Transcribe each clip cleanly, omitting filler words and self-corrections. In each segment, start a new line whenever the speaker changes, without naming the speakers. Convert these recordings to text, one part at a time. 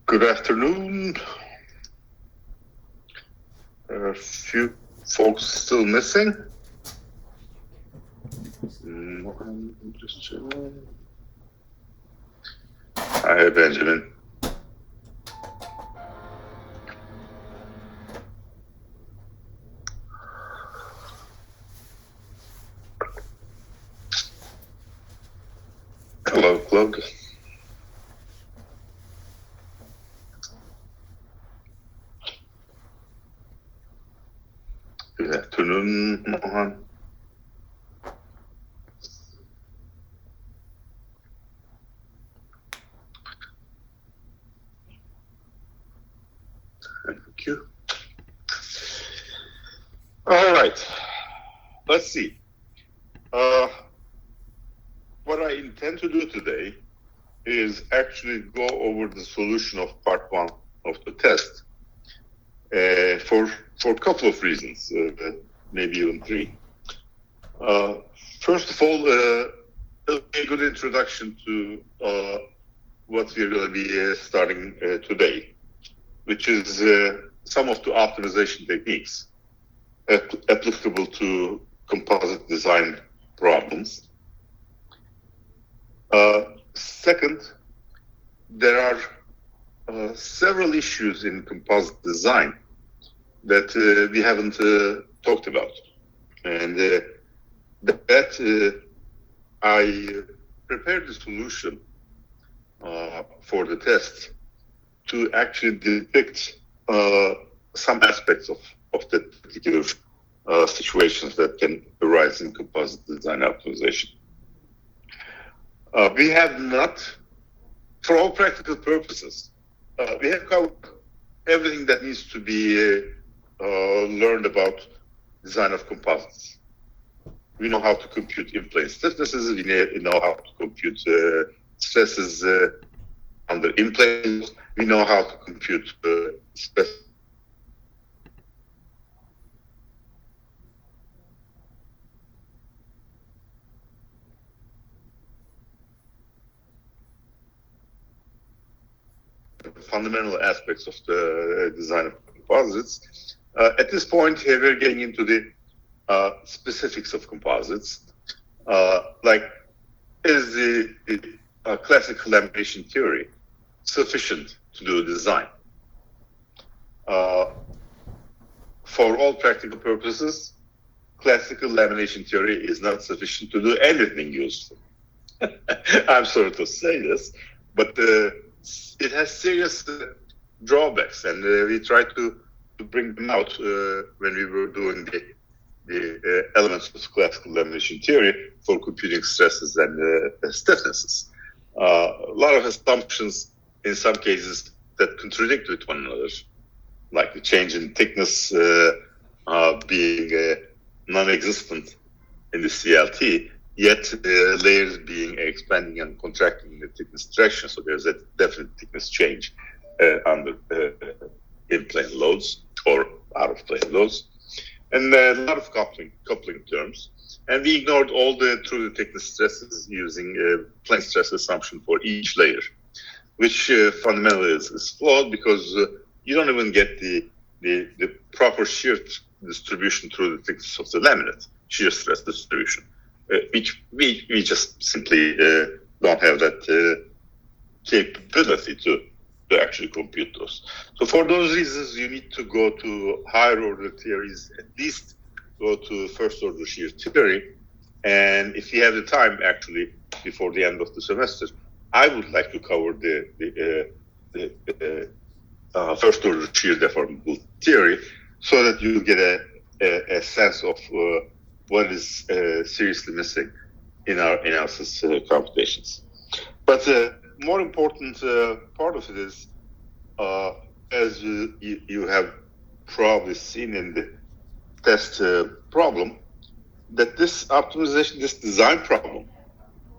Good afternoon. A few folks still missing. Hi, Benjamin. Hello, Claude. Good afternoon, Mohan. Thank you. All right. Let's see. What I intend to do today is actually go over the solution of part one of the test for a couple of reasons, maybe even three. First of all, a good introduction to what we're going to be starting today, which is some of the optimization techniques applicable to composite design problems. Second, there are several issues in composite design that we haven't talked about, and that I prepared the solution for the test to actually depict some aspects of the particular situations that can arise in composite design optimization. We have not, for all practical purposes, we have covered everything that needs to be learned about design of composites. We know how to compute in-plane stiffnesses. We know how to compute stresses under in-plane. We know how to compute stress. Fundamental aspects of the design of composites. At this point, here we're getting into the specifics of composites, like is the classical lamination theory sufficient to do a design? For all practical purposes, classical lamination theory is not sufficient to do anything useful. I'm sorry to say this, but it has serious drawbacks, and we tried to bring them out when we were doing the elements of classical lamination theory for computing stresses and stiffnesses. A lot of assumptions, in some cases, that contradict with one another, like the change in thickness being non-existent in the CLT, yet layers being expanding and contracting in the thickness direction. So there's a definite thickness change under in-plane loads or out-of-plane loads, and a lot of coupling terms. And we ignored all the true thickness stresses using plane stress assumption for each layer, which fundamentally is flawed because you don't even get the proper shear distribution through the thickness of the laminate, shear stress distribution, which we just simply don't have that capability to actually compute those. So for those reasons, you need to go to higher order theories, at least go to first order shear theory. And if you have the time, actually, before the end of the semester, I would like to cover the first order shear deformable theory, so that you get a sense of what is seriously missing in our analysis computations. But more important part of it is, as you have probably seen in the test problem, that this optimization, this design problem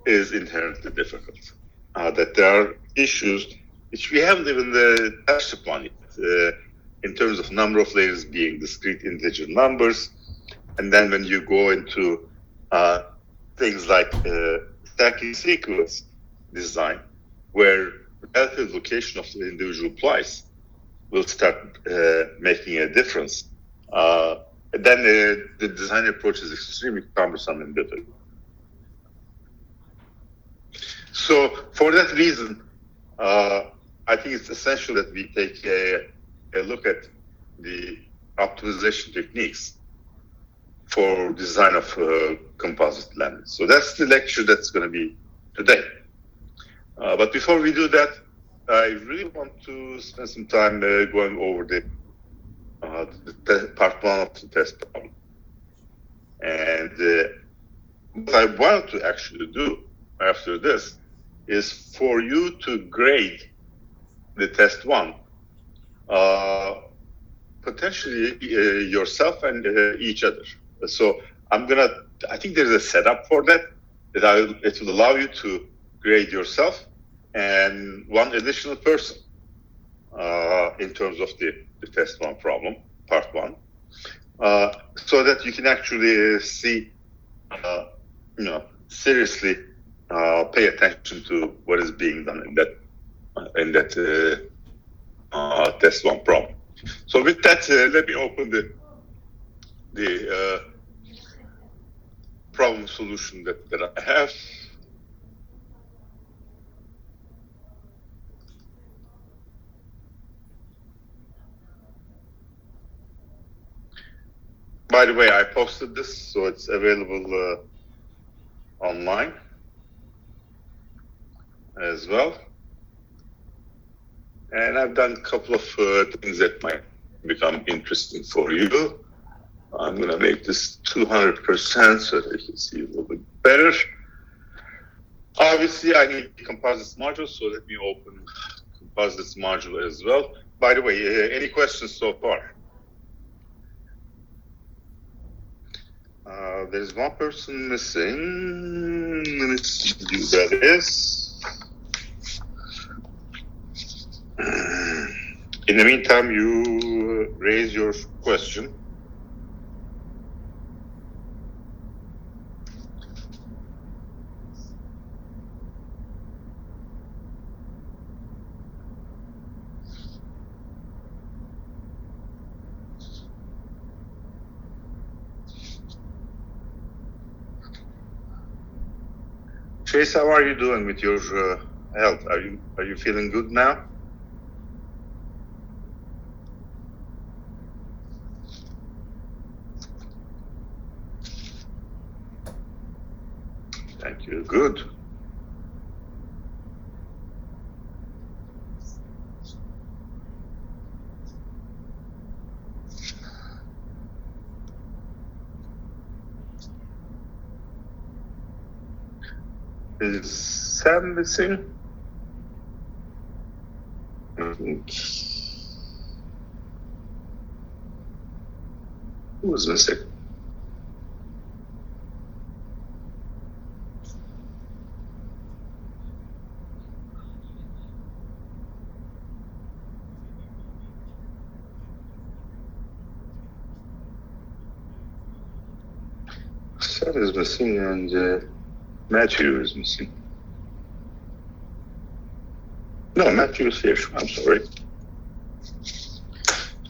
is inherently difficult. That there are issues which we haven't even touched upon yet, in terms of number of layers being discrete integer numbers. And then when you go into things like stacking sequence design, where relative location of the individual plies will start making a difference, then the design approach is extremely cumbersome and difficult. So for that reason, I think it's essential that we take a look at the optimization techniques for design of composite laminates. So that's the lecture that's going to be today. But before we do that, I really want to spend some time going over the part one of the test problem. And what I wanted to actually do after this is for you to grade the test one, potentially yourself and each other. So I think there's a setup for that, it will allow you to grade yourself and one additional person in terms of the test one problem, part one, so that you can actually see, seriously pay attention to what is being done in that test one problem. So with that, let me open the problem solution that I have. By the way, I posted this, so it's available online as well. And I've done a couple of things that might become interesting for you. I'm going to make this 200% so that you can see a little bit better. Obviously, I need composites module, so let me open composites module as well. By the way, any questions so far? There's one person missing. Let's see who that is. In the meantime, you raise your question. Chase, how are you doing with your health? Are you feeling good now? Thank you. Good. Is Sam missing? think. Who was missing? Sam is missing and Matthew is missing. No, Matthew is here. I'm sorry.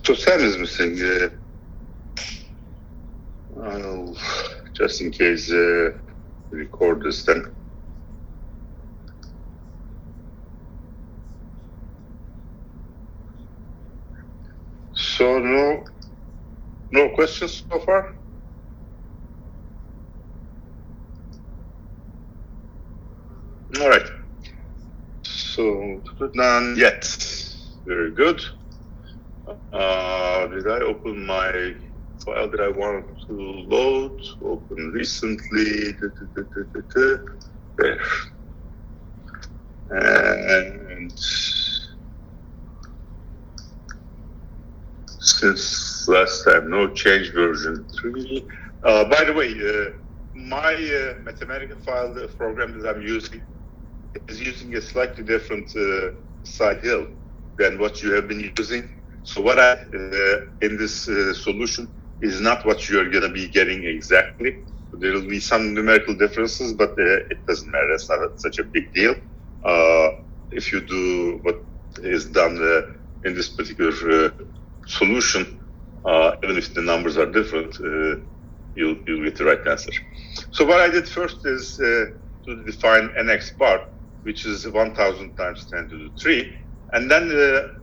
So Sam is missing. Just in case record this then. So no questions so far? All right. So none yet. Very good. Did I open my file that I wanted to load? Open recently. There. And since last time, no change version 3. By the way, my mathematical file, the program that I'm using, is using a slightly different side hill than what you have been using. So what I in this solution is not what you are going to be getting exactly. There will be some numerical differences, but it doesn't matter. It's not such a big deal. If you do what is done in this particular solution, even if the numbers are different, you'll get the right answer. So what I did first is to define nx bar, which is 1000 times 10 to the 3. And then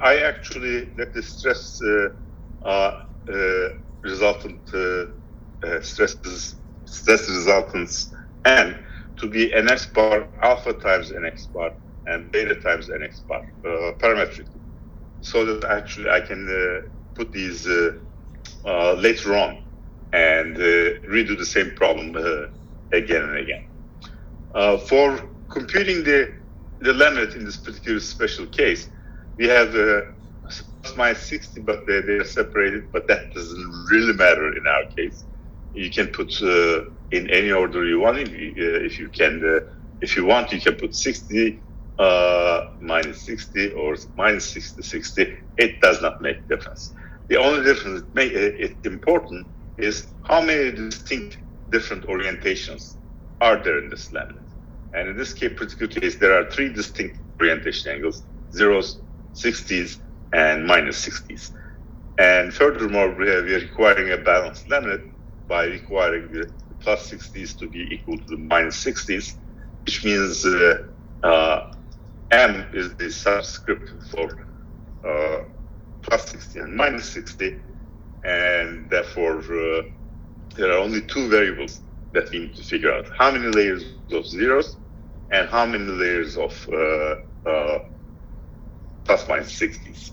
I actually let the stress resultant stress resultants n to be nx bar alpha times nx bar and beta times nx bar parametrically, so that actually I can put these later on and redo the same problem again and again. For computing the limit in this particular special case, we have plus minus 60, but they are separated, but that doesn't really matter in our case. You can put in any order you want. If you want, you can put 60 minus 60 or minus 60 60. It does not make a difference. The only difference it's important is how many distinct different orientations are there in this laminate. And in this particular case, there are 3 distinct orientation angles: zeros, 60s, and minus 60s. And furthermore, we are requiring a balanced laminate by requiring the plus 60s to be equal to the minus 60s, which means M is the subscript for plus 60 and minus 60, and therefore there are only 2 variables that we need to figure out: how many layers of zeros and how many layers of plus minus 60s.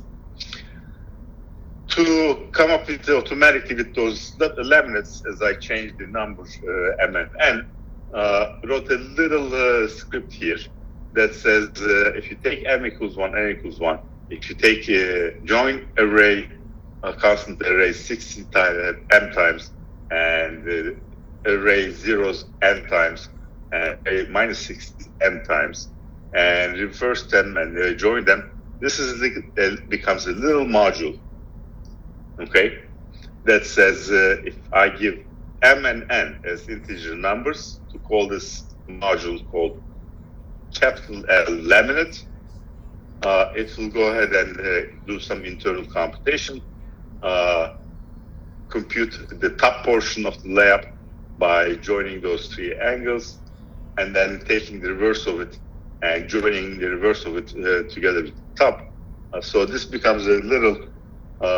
To come up with automatically with those laminates, as I changed the numbers M and N, wrote a little script here that says if you take M equals 1, N equals 1, if you take a join array, a constant array 60 times M times, and array zeros N times, and a minus 60 M times, and reverse them and join them, this is becomes a little module. Okay, that says if I give M and N as integer numbers, to call this module called capital L laminate, it will go ahead and do some internal computation, compute the top portion of the layup by joining those 3 angles, and then taking the reverse of it and joining the reverse of it together with the top. So this becomes a little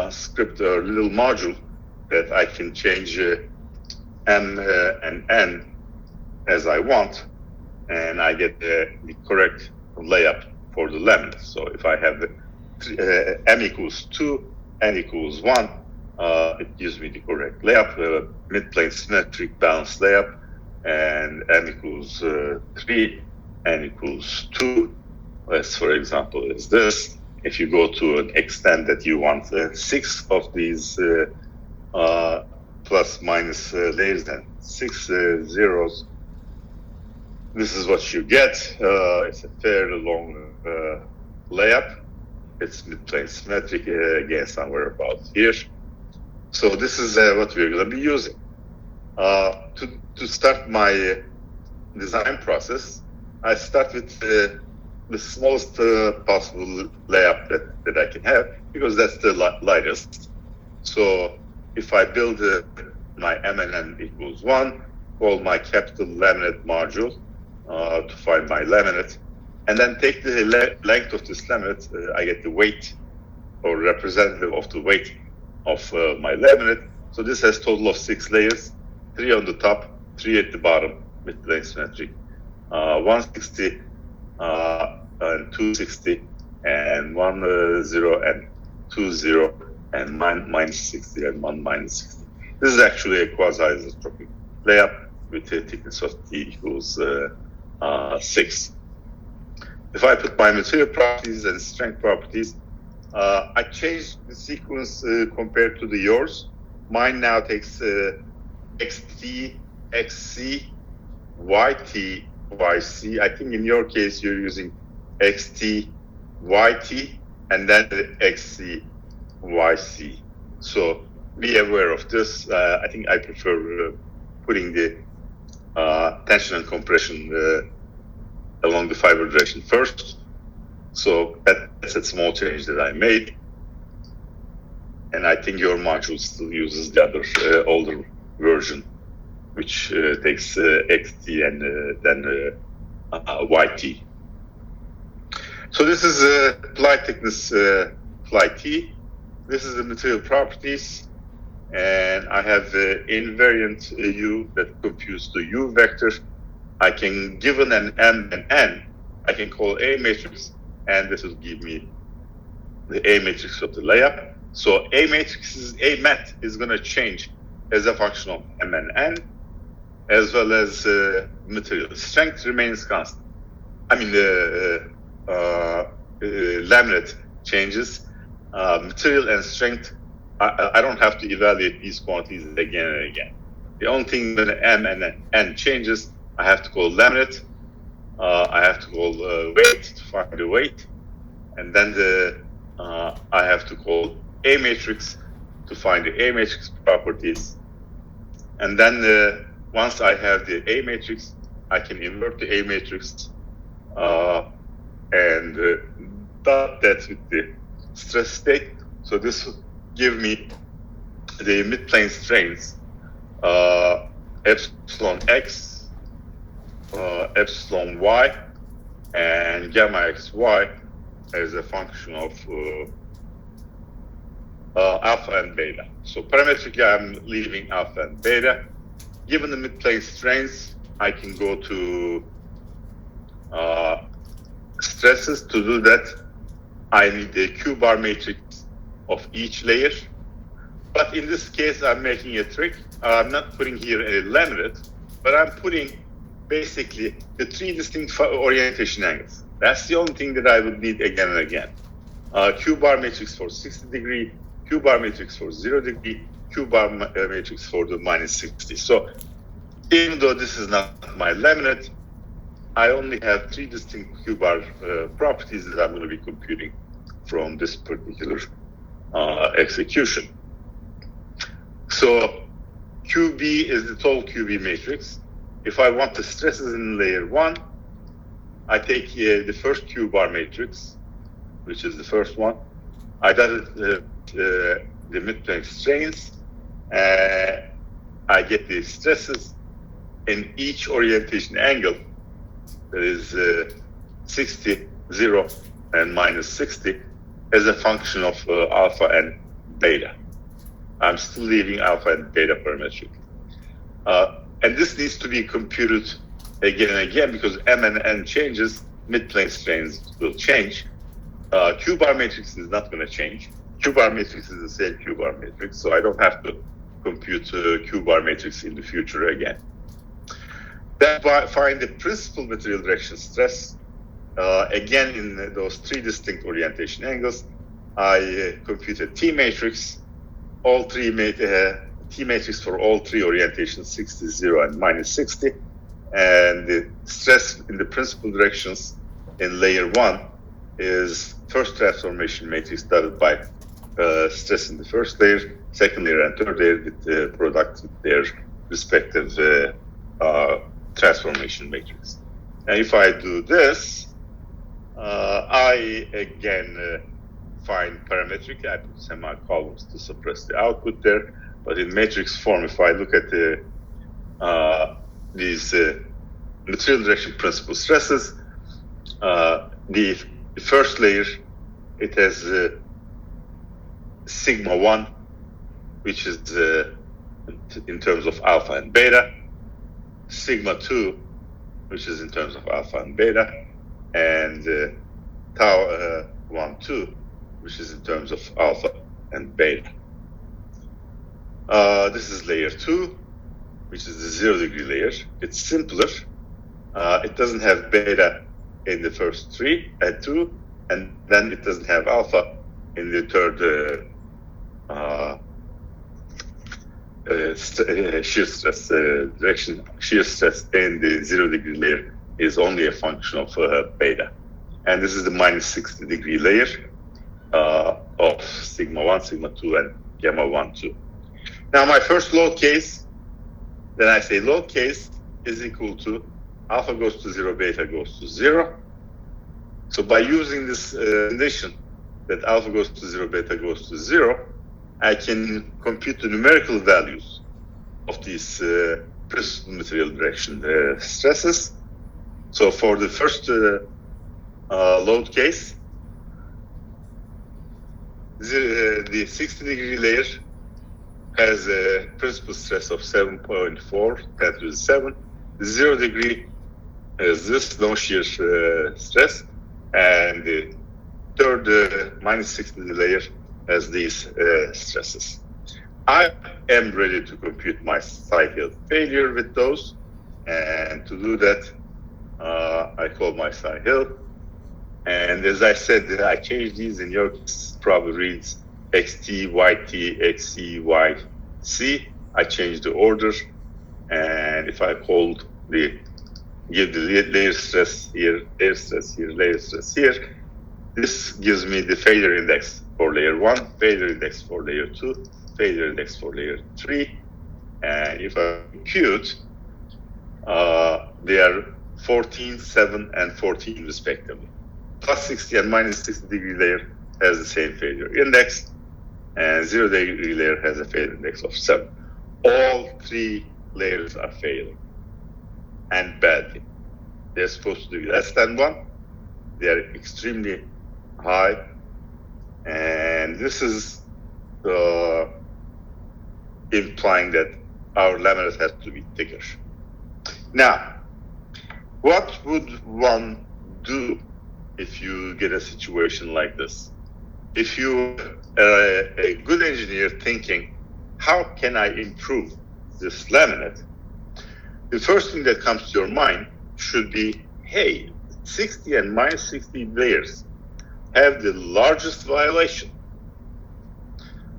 script or little module that I can change M and N as I want, and I get the correct layup for the laminate. So if I have M equals 2, N equals 1, it gives me the correct layup, mid-plane symmetric balanced layup, and M equals 3, N equals 2, as for example is this. if you go to an extent that you want 6 of these plus minus layers and 6 zeros, this is what you get. It's a fairly long layup. It's mid-plane symmetric, again, somewhere about here. So this is what we're going to be using. To start my design process, I start with the smallest possible layup that I can have, because that's the lightest. So if I build my MNN equals 1, call my capital laminate module to find my laminate, and then take the length of this laminate, I get the weight or representative of the weight of my laminate. So this has total of 6 layers, 3 on the top, 3 at the bottom, mid-plane symmetric, 160 and 260 and 10 and 20 and minus 60 and 1 minus 60. This is actually a quasi-isotropic layup with a thickness of T equals 6. If I put my material properties and strength properties, I changed the sequence compared to yours. Mine now takes XT, XC, YT, YC. I think in your case you're using XT, YT, and then the XC, YC. So be aware of this. I think I prefer putting the tension and compression along the fiber direction first. So that's a small change that I made. And I think your module still uses the other older version, which takes XT and then YT. So this is ply thickness ply T. This is the material properties. And I have invariant U that computes the U vector. I can, given an M and N, I can call A matrix, and this will give me the A matrix of the layup. So A met is going to change as a function of M and N, as well as material strength remains constant. I mean, the laminate changes. Material and strength, I don't have to evaluate these quantities again and again. The only thing when M and N changes, I have to call laminate. I have to call weight to find the weight, and then I have to call A matrix to find the A matrix properties. And then once I have the A matrix, I can invert the A matrix and dot that with the stress state. So this will give me the mid-plane strains, epsilon x, epsilon y, and gamma xy as a function of alpha and beta. So parametrically, I'm leaving alpha and beta. Given the mid-plane strains, I can go to stresses. To do that, I need a Q-bar matrix of each layer. But in this case, I'm making a trick. I'm not putting here a laminate, but I'm putting basically the 3 distinct orientation angles. That's the only thing that I would need again and again. Q-bar matrix for 60 degree, Q-bar matrix for 0 degree, Q-bar matrix for the minus 60. So even though this is not my laminate, I only have 3 distinct Q-bar properties that I'm going to be computing from this particular execution. So QB is the total QB matrix. If I want the stresses in layer 1, I take the first Q-bar matrix, which is the first one. I dot the mid-plane strains. I get the stresses in each orientation angle. That is 60, 0, and minus 60 as a function of alpha and beta. I'm still leaving alpha and beta parametric. And this needs to be computed again and again because M and N changes, mid-plane strains will change. Q-bar matrix is not going to change. Q-bar matrix is the same Q-bar matrix, so I don't have to compute Q-bar matrix in the future again. Then find the principal material direction stress. Again, in those three distinct orientation angles, I compute a T matrix, all three T matrix for all three orientations, 60, 0, and minus 60. And the stress in the principal directions in layer 1 is first transformation matrix dotted by stress in the first layer, second layer, and third layer with the product with their respective transformation matrix. And if I do this, I again find parametric. I put semicolons to suppress the output there. But in matrix form, if I look at these material direction principal stresses, the first layer, it has sigma 1, which is in terms of alpha and beta, sigma 2, which is in terms of alpha and beta, and tau 1, 2, which is in terms of alpha and beta. This is layer 2, which is the 0 degree layer. It's simpler. It doesn't have beta in the first two, and then it doesn't have alpha in the third shear stress direction. Shear stress in the 0 degree layer is only a function of beta. And this is the minus 60 degree layer of sigma 1, sigma 2, and gamma 1, 2. Now my first load case, then I say load case is equal to alpha goes to 0, beta goes to 0. So by using this condition that alpha goes to 0, beta goes to 0, I can compute the numerical values of these principal material direction stresses. So for the first load case, the 60 degree layer has a principal stress of 7.4, 10 to the 7. The 0 degree is this no shear stress, and the third minus 60 layer has these stresses. I am ready to compute my psi-hill failure with those, and to do that, I call my psi-hill. And as I said, I changed these in your probably reads XT, YT, XC, YC. I changed the order, and if I give the layer stress here, layer stress here, layer stress here, this gives me the failure index for layer 1, failure index for layer 2, failure index for layer 3. And if I compute, they are 14, 7, and 14 respectively. Plus 60 and minus 60 degree layer has the same failure index, and 0 degree layer has a failure index of 7. All three layers are failing, and badly. They're supposed to be less than 1. They are extremely high, and this is implying that our laminate has to be thicker. Now, what would one do if you get a situation like this? If you are a good engineer thinking, how can I improve this laminate? The first thing that comes to your mind should be, hey, 60 and minus 60 layers have the largest violation.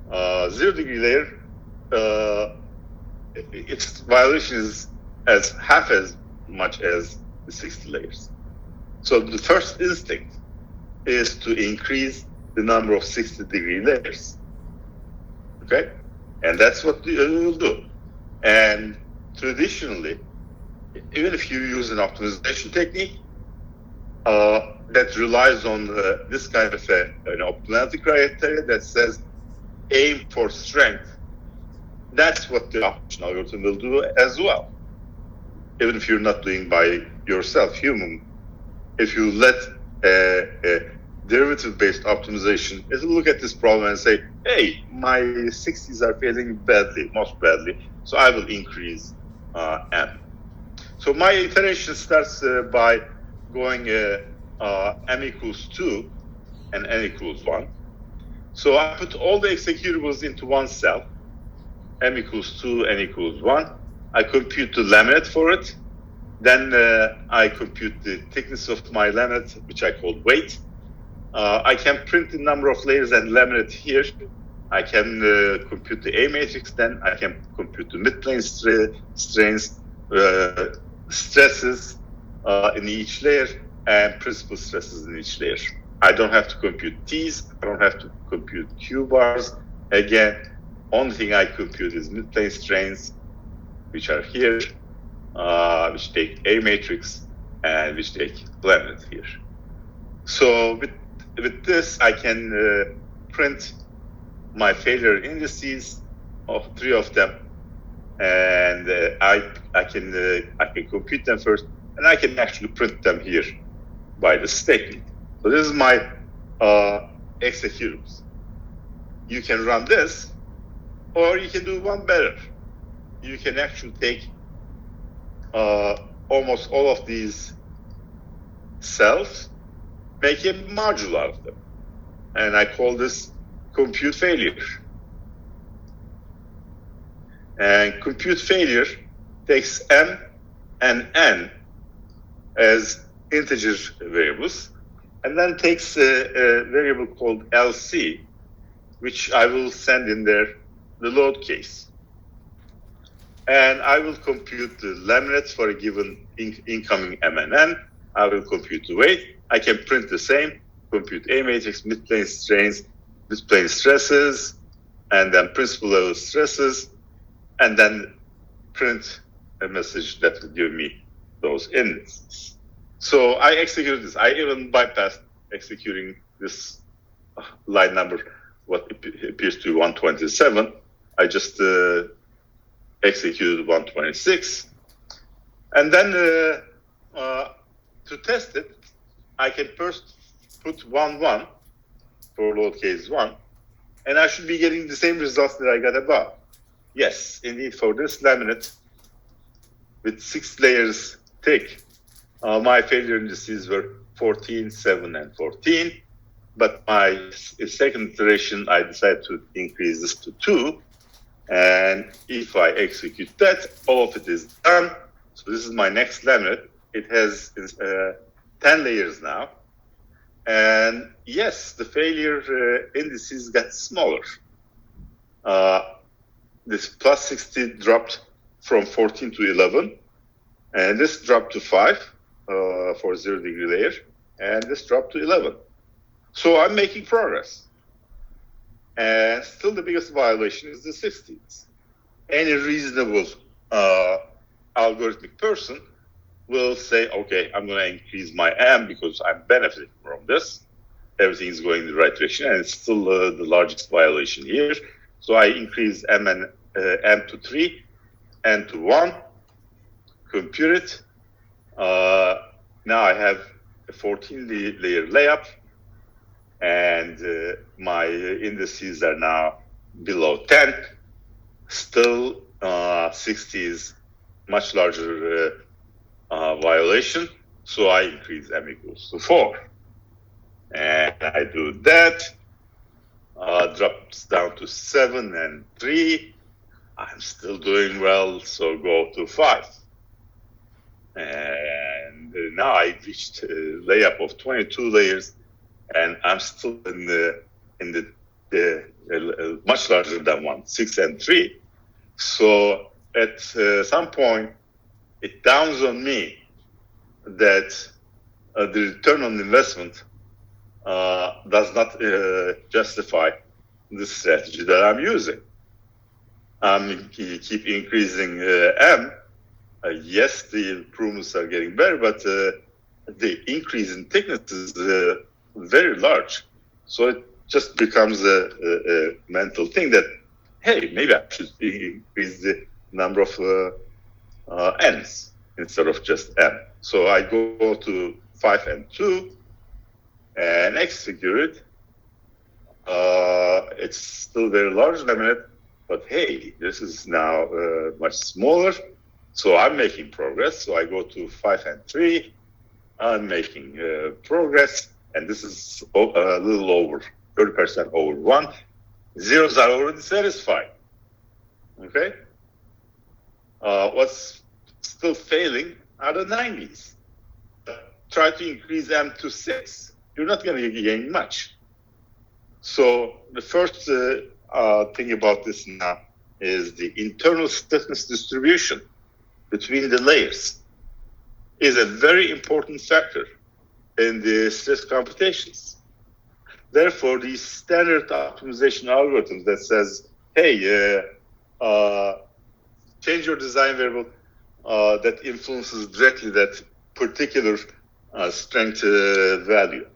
0 degree layer, its violation is as half as much as the 60 layers. So the first instinct is to increase the number of 60 degree layers. Okay? And that's what we'll do. And traditionally, even if you use an optimization technique that relies on this kind of an optimality criteria that says aim for strength, that's what the option algorithm will do as well. Even if you're not doing by yourself, human, if you let a derivative-based optimization, it will look at this problem and say, hey, my 60s are failing badly, most badly, so I will increase M. So my iteration starts by going M equals 2 and N equals 1. So I put all the executables into one cell, M equals 2, N equals 1. I compute the laminate for it, Then I compute the thickness of my laminate, which I call weight. I can print the number of layers and laminate here. I can compute the A matrix. Then I can compute the midplane strains, stresses in each layer, and principal stresses in each layer. I don't have to compute T's. I don't have to compute Q bars. Again, only thing I compute is midplane strains, which are here, which take A matrix, and which take laminate here. So with this, I can print my failure indices of 3 of them, and I can compute them first, and I can actually print them here by the statement. So this is my executables. You can run this, or you can do one better. You can actually take almost all of these cells, make a module out of them, and I call this compute failure. And compute failure takes m and n as integer variables, and then takes a variable called LC, which I will send in there the load case. And I will compute the laminates for a given incoming m and n. I will compute the weight. I can print the same, compute A matrix, midplane strains, midplane stresses, and then principal level stresses, and then print a message that will give me those indices. So I executed this. I even bypassed executing this line number, what appears to be 127. I just executed 126. And then to test it, I can first put 1, for load case 1, and I should be getting the same results that I got above. Yes, indeed, for this laminate with 6 layers thick, my failure indices were 14, 7, and 14. But my second iteration, I decided to increase this to 2. And if I execute that, all of it is done. So this is my next laminate. It has 10 layers now. And yes, the failure indices got smaller. This plus 60 dropped from 14 to 11. And this dropped to 5 for 0 degree layer. And this dropped to 11. So I'm making progress. And still the biggest violation is the 60s. Any reasonable algorithmic person will say, okay, I'm going to increase my M because I'm benefiting from this. Everything is going in the right direction, and it's still the largest violation here. So I increase M to 3, N to 1, compute it. Now I have a 14-layer layup, and my indices are now below 10. Still, 60 is much larger violation, so I increase M equals to 4. And I do that, drops down to 7 and 3. I'm still doing well, so go to 5. And now I reached a layup of 22 layers, and I'm still in the much larger than 1, 6 and 3. So at some point, it dawns on me that the return on investment does not justify the strategy that I'm using. Keep increasing M. Yes, the improvements are getting better, but the increase in thickness is very large. So it just becomes a mental thing that, hey, maybe I should increase the number of N's instead of just M. So I go to 5 and 2 and execute it. It's still very large laminate, but hey, this is now much smaller. So I'm making progress. So I go to 5 and 3. I'm making progress, and this is a little over 30% over 1. Zeros are already satisfied. Okay. What's still failing are the 90s. Try to increase M to 6. You're not going to gain much. So the first thing about this now is the internal stiffness distribution between the layers is a very important factor in the stress computations. Therefore, these standard optimization algorithms that says, hey, change your design variable that influences directly that particular strength value,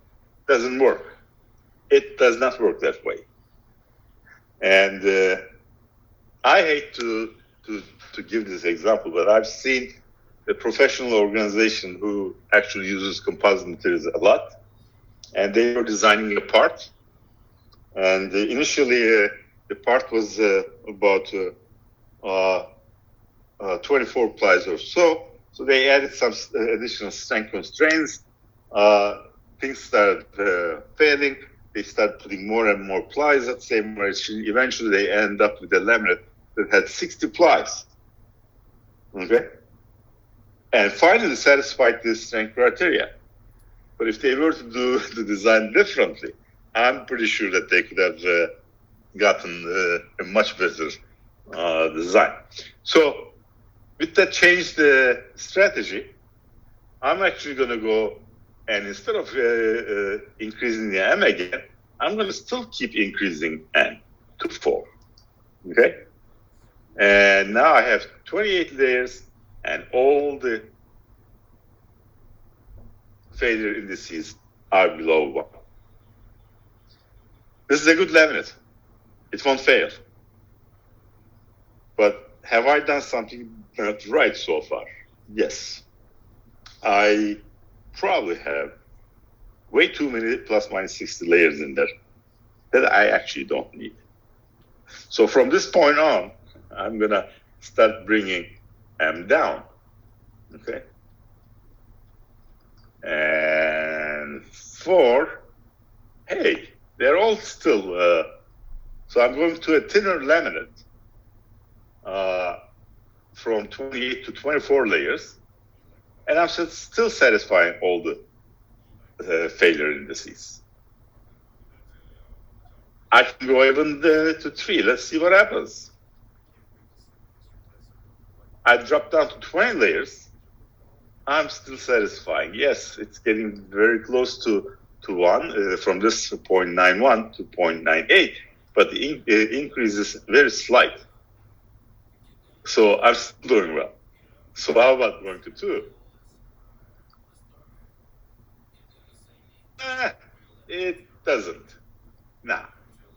doesn't work. It does not work that way. And I hate to give this example, but I've seen a professional organization who actually uses composite materials a lot, and they were designing a part. And initially, the part was about 24 plies or so. So they added some additional strength constraints. Things started failing. They started putting more and more plies at the same rate. Eventually, they end up with a laminate that had 60 plies. Okay? And finally satisfied this strength criteria. But if they were to do the design differently, I'm pretty sure that they could have gotten a much better design. So with that changed strategy, I'm actually going to go, and instead of increasing the M again, I'm going to still keep increasing N to 4. Okay? And now I have 28 layers, and all the failure indices are below 1. This is a good laminate. It won't fail. But have I done something not right so far? Yes. I probably have way too many plus minus 60 layers in there that I actually don't need. So from this point on, I'm going to start bringing M down. Okay. And 4, hey, they're all still, so I'm going to a thinner laminate from 28 to 24 layers, and I'm still satisfying all the failure indices. I can go even to 3. Let's see what happens. I drop down to 20 layers. I'm still satisfying. Yes, it's getting very close to 1 from this 0.91 to 0.98, but the increase is very slight. So I'm still doing well. So how about going to 2? It doesn't. Now,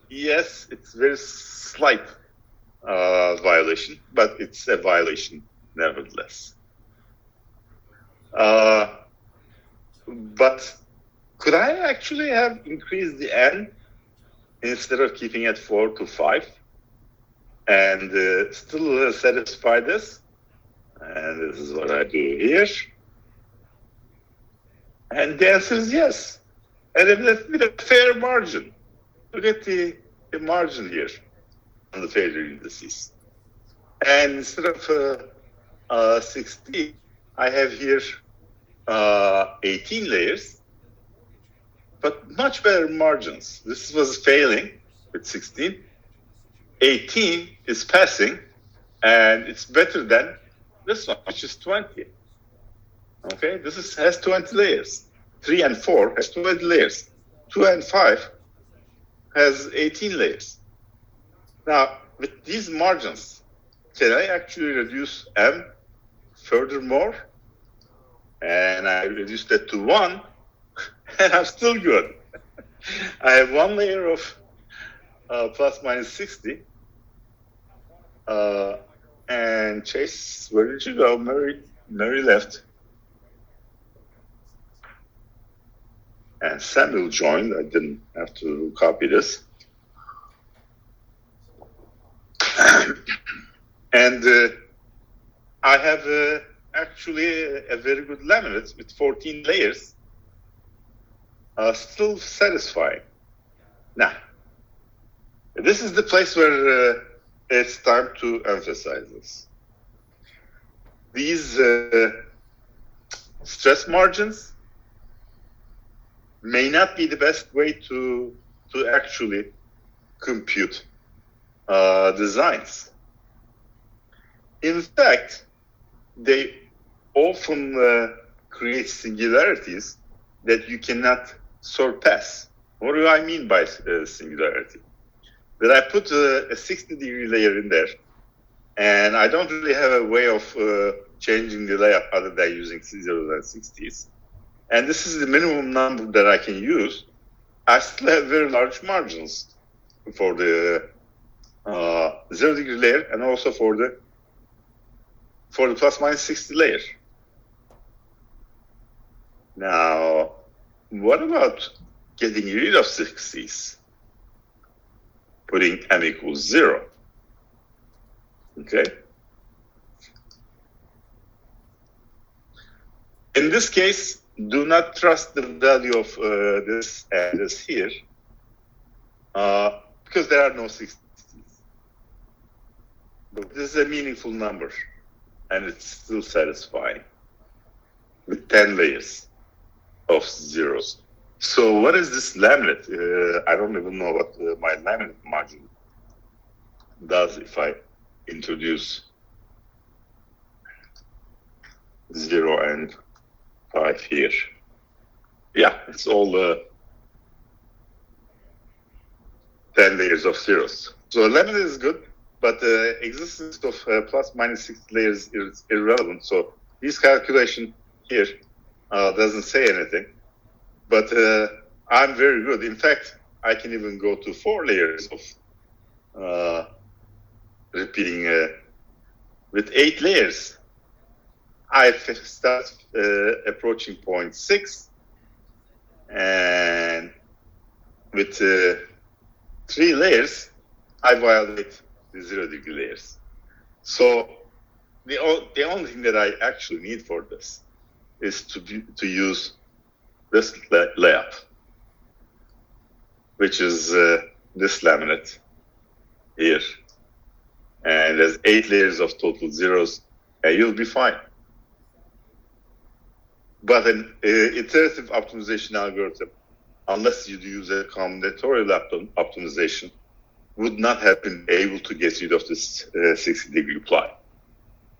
yes, it's very slight violation, but it's a violation nevertheless. But could I actually have increased the N instead of keeping it 4 to 5 and still satisfy this? And this is what I do here. And the answer is yes. And with a fair margin. Look at the margin here on the failure indices. And instead of 60, I have here 18 layers, but much better margins. This was failing with 16. 18 is passing, and it's better than this one, which is 20. Okay, this has 20 layers. 3 and 4 has 20 layers. 2 and 5 has 18 layers. Now, with these margins, can I actually reduce M furthermore? And I reduced that to 1, and I'm still good. I have 1 layer of plus minus 60. And Chase, where did you go? Mary left. And Samuel joined. I didn't have to copy this. And I have actually a very good laminate with 14 layers, still satisfying. Now, this is the place where it's time to emphasize this. These stress margins may not be the best way to actually compute designs. In fact, they often create singularities that you cannot surpass. What do I mean by singularity? That I put a 60-degree layer in there, and I don't really have a way of changing the layup other than using zeros and 60s. And this is the minimum number that I can use. I still have very large margins for the 0-degree layer and also for the plus minus 60 layer. Now, what about getting rid of 60s? Putting m equals 0. Okay. In this case, do not trust the value of this and this here, because there are no 60s. But this is a meaningful number, and it's still satisfying with 10 layers of zeros. So what is this laminate? I don't even know what my laminate module does if I introduce 0 and 5 here. Yeah, it's all 10 layers of zeros. So laminate is good, but the existence of plus minus 60 layers is irrelevant. So this calculation here doesn't say anything. But I'm very good. In fact, I can even go to 4 layers of repeating with 8 layers. I start approaching 0.6, and with 3 layers, I violate the 0-degree layers. So the only thing that I actually need for this is to use this layup, which is this laminate here, and there's 8 layers of total zeros, and you'll be fine. But an iterative optimization algorithm, unless you use a combinatorial optimization, would not have been able to get rid of this 60-degree ply.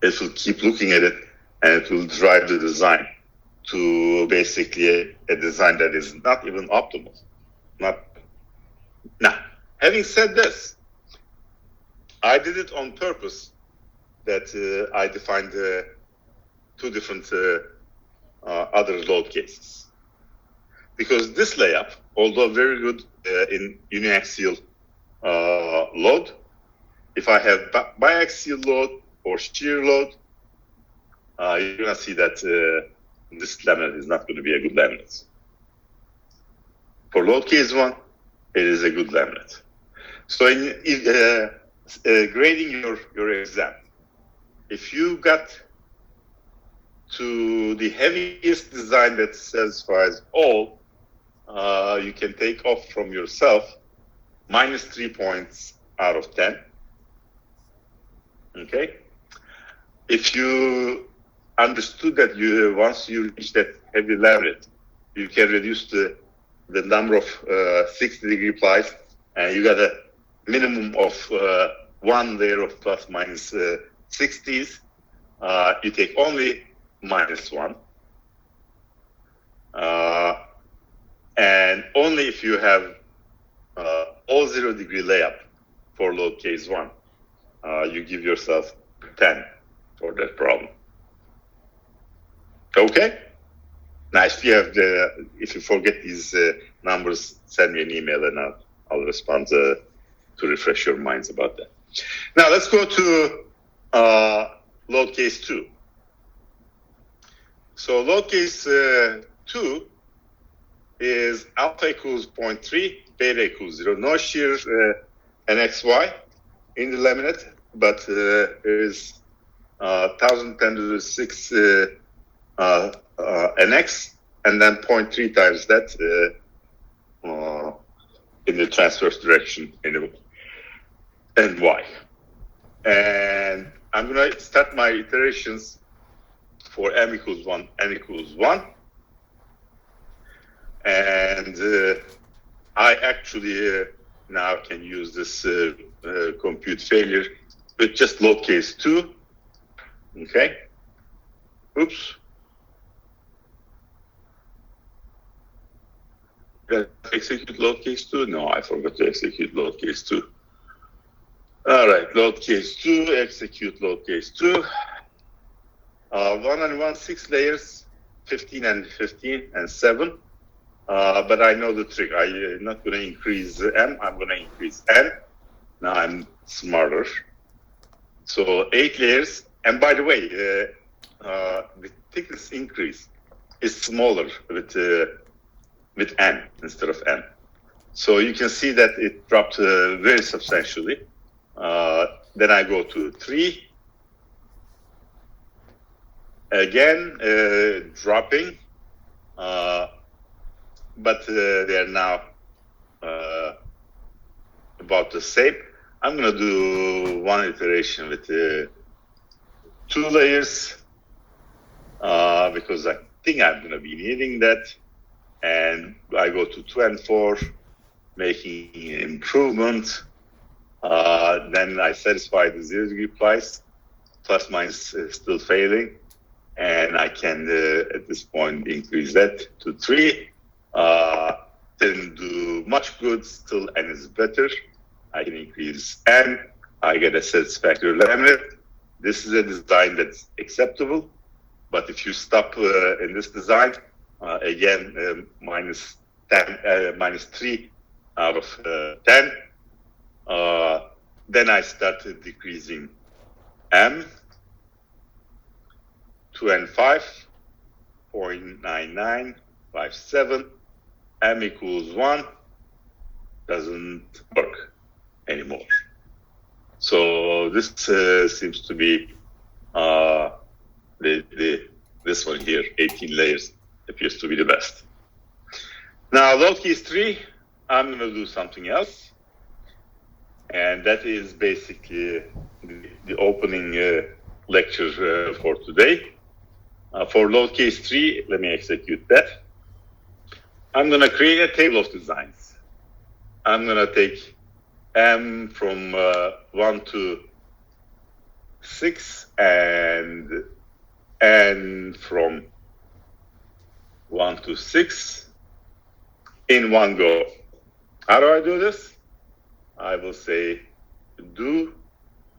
It will keep looking at it, and it will drive the design to basically a design that is not even optimal. Now, having said this, I did it on purpose that I defined 2 different other load cases. Because this layup, although very good in uniaxial load, if I have biaxial load or shear load, you're going to see that this laminate is not going to be a good laminate. For load case 1, it is a good laminate. So in grading your exam, if you got to the heaviest design that satisfies all, you can take off from yourself -3 points out of 10. Okay? If you understood that once you reach that heavy laminate, you can reduce the number of 60-degree plies, and you got a minimum of 1 layer of plus minus 60s. You take only -1. And only if you have all 0-degree layup for load case 1, you give yourself 10 for that problem. Okay? Now, if you forget these numbers, send me an email and I'll respond to refresh your minds about that. Now, let's go to load case 2. So load case 2 is alpha equals 0.3, beta equals 0. No shear NXY in the laminate, but there is 1010 to the 6 NX, and then 0.3 times that in the transverse direction in the NY. And I'm going to start my iterations for m equals 1, n equals 1. And I actually now can use this compute failure with just load case 2. Okay. Oops. Did I execute load case 2? No, I forgot to execute load case 2. All right, load case 2, execute load case 2. 1 and 1, 6 layers, 15 and 15 and 7. But I know the trick. I'm not going to increase m, I'm going to increase n. Now I'm smarter. So 8 layers. And by the way, the thickness increase is smaller with n instead of m. So you can see that it dropped very substantially. Then I go to 3. Again, dropping. But they're now about the same. I'm going to do one iteration with 2 layers because I think I'm going to be needing that. And I go to 2 and 4, making improvement. Then I satisfy the 0 degree price, plus minus still failing. And I can, at this point, increase that to 3. Didn't do much good, still n is better. I can increase n. I get a satisfactory laminate. This is a design that's acceptable. But if you stop in this design, again, minus 3 out of 10, then I start decreasing m. 2 and 5, 0.9957, m equals 1, doesn't work anymore. So this seems to be this one here, 18 layers, appears to be the best. Now, load case 3, I'm going to do something else. And that is basically the opening lecture for today. For load case 3, let me execute that. I'm going to create a table of designs. I'm going to take m from 1 to 6 and n from 1 to 6 in one go. How do I do this? I will say do,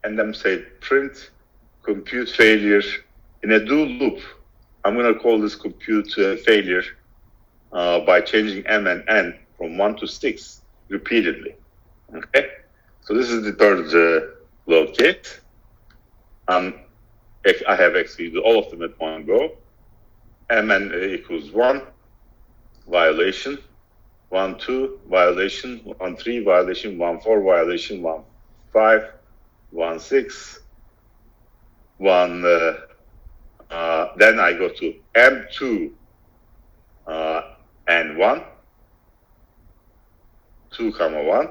and then say print compute failure in a do loop. I'm going to call this compute failure by changing m and n from 1 to 6 repeatedly. Okay, so this is the third load case. I have executed all of them at one go. mn equals 1, violation, 1, 2, violation, 1, 3, violation, 1, 4, violation, 1, 5, 1, 6, 1, then I go to M2 and 1, 2, 1,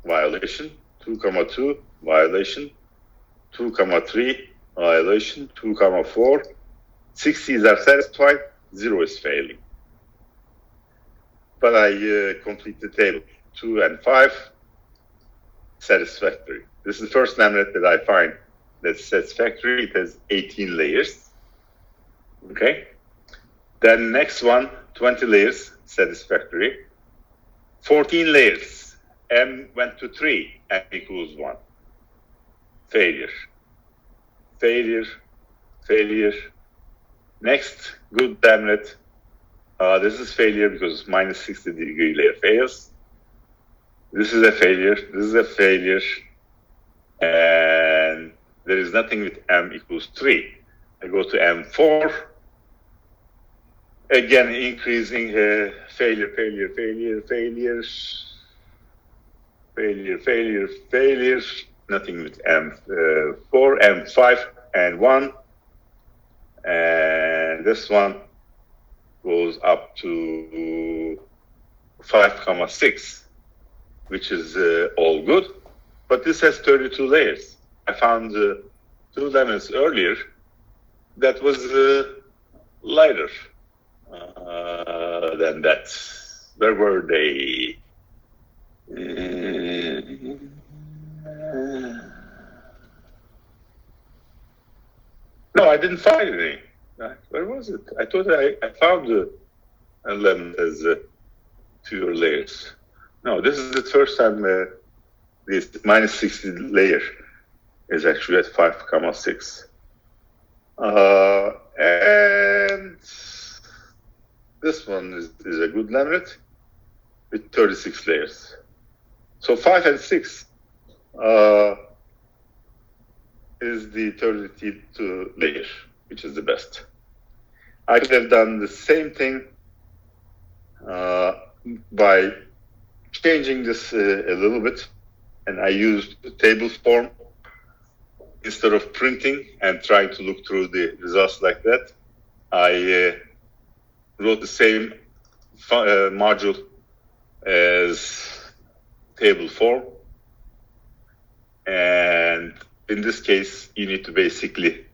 violation, 2, 2, violation, 2, 3, violation, 2, 4, 6 C's are satisfied, 0 is failing. But I complete the table, 2 and 5, satisfactory. This is the first laminate that I find that's satisfactory. It has 18 layers. Okay. Then next one, 20 layers, satisfactory. 14 layers, m went to 3, m equals 1. Failure. Failure. Failure. Next, good laminate. This is failure because minus 60 degree layer fails. This is a failure. This is a failure. And there is nothing with m equals 3. I go to m4. Again, increasing failure, failure, failure, failures. Failure, failure, failure. Nothing with m4, m5, and 1. And this one goes up to 5,6, which is all good. But this has 32 layers. I found 2 laminates earlier that was lighter than that. Where were they? No, I didn't find any. Where was it? I thought I found the lemon as 2 layers. No, this is the first time this minus 60 layer is actually at 5,6. And this one is a good laminate with 36 layers. So 5 and 6 is the 32 layer, which is the best. I could have done the same thing by changing this a little bit, and I used the table form instead of printing and trying to look through the results like that. I wrote the same module as table form, and in this case, you need to basically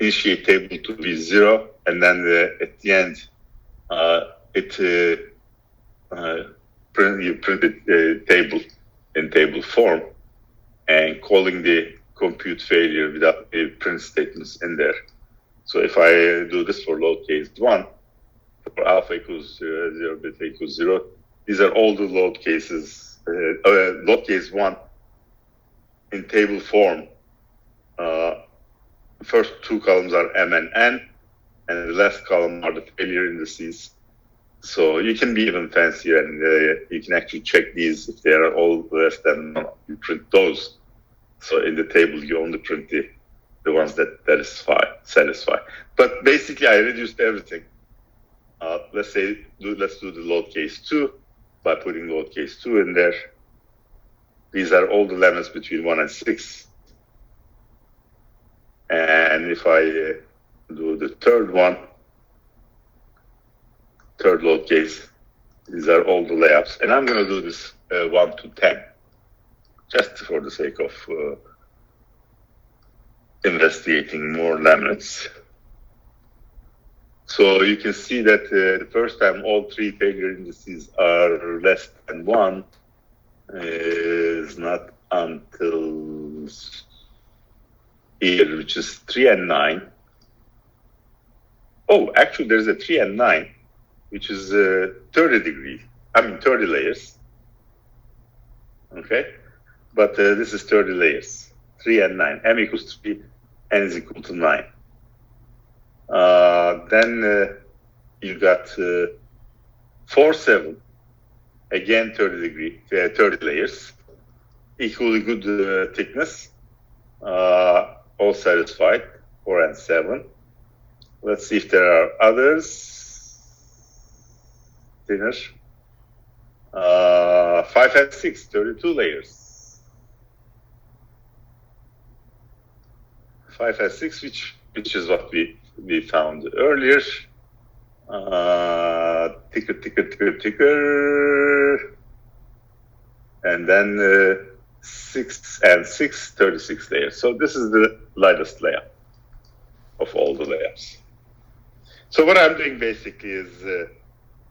initiate table to be 0, and then at the end, you print the table in table form, and calling the compute failure without a print statements in there. So if I do this for load case 1, for alpha equals 0, beta equals 0, these are all the load cases. Load case 1 in table form. First 2 columns are M and N, and the last column are the failure indices. So you can be even fancier, and you can actually check these if they are all less than 1. You print those. So in the table, you only print the ones that satisfy. But basically, I reduced everything. Let's do the load case 2 by putting load case 2 in there. These are all the lemons between 1 and 6. And if I do the third load case, these are all the layups. And I'm going to do this 1 to 10, just for the sake of investigating more laminates. So you can see that the first time all 3 failure indices are less than 1 is not until here, which is 3 and 9. Oh, actually, there's a 3 and 9, which is 30 layers. Okay, but this is 30 layers, 3 and 9. M equals 3, N is equal to 9. Then you got 4, 7, again 30 layers, equally good thickness, all satisfied, 4 and 7. Let's see if there are others. Thinner. 5 and 6, 32 layers. 5 and 6, which is what we found earlier. Ticker. And then 6 and 6, 36 layers. So this is the lightest layer of all the layers. So what I'm doing basically is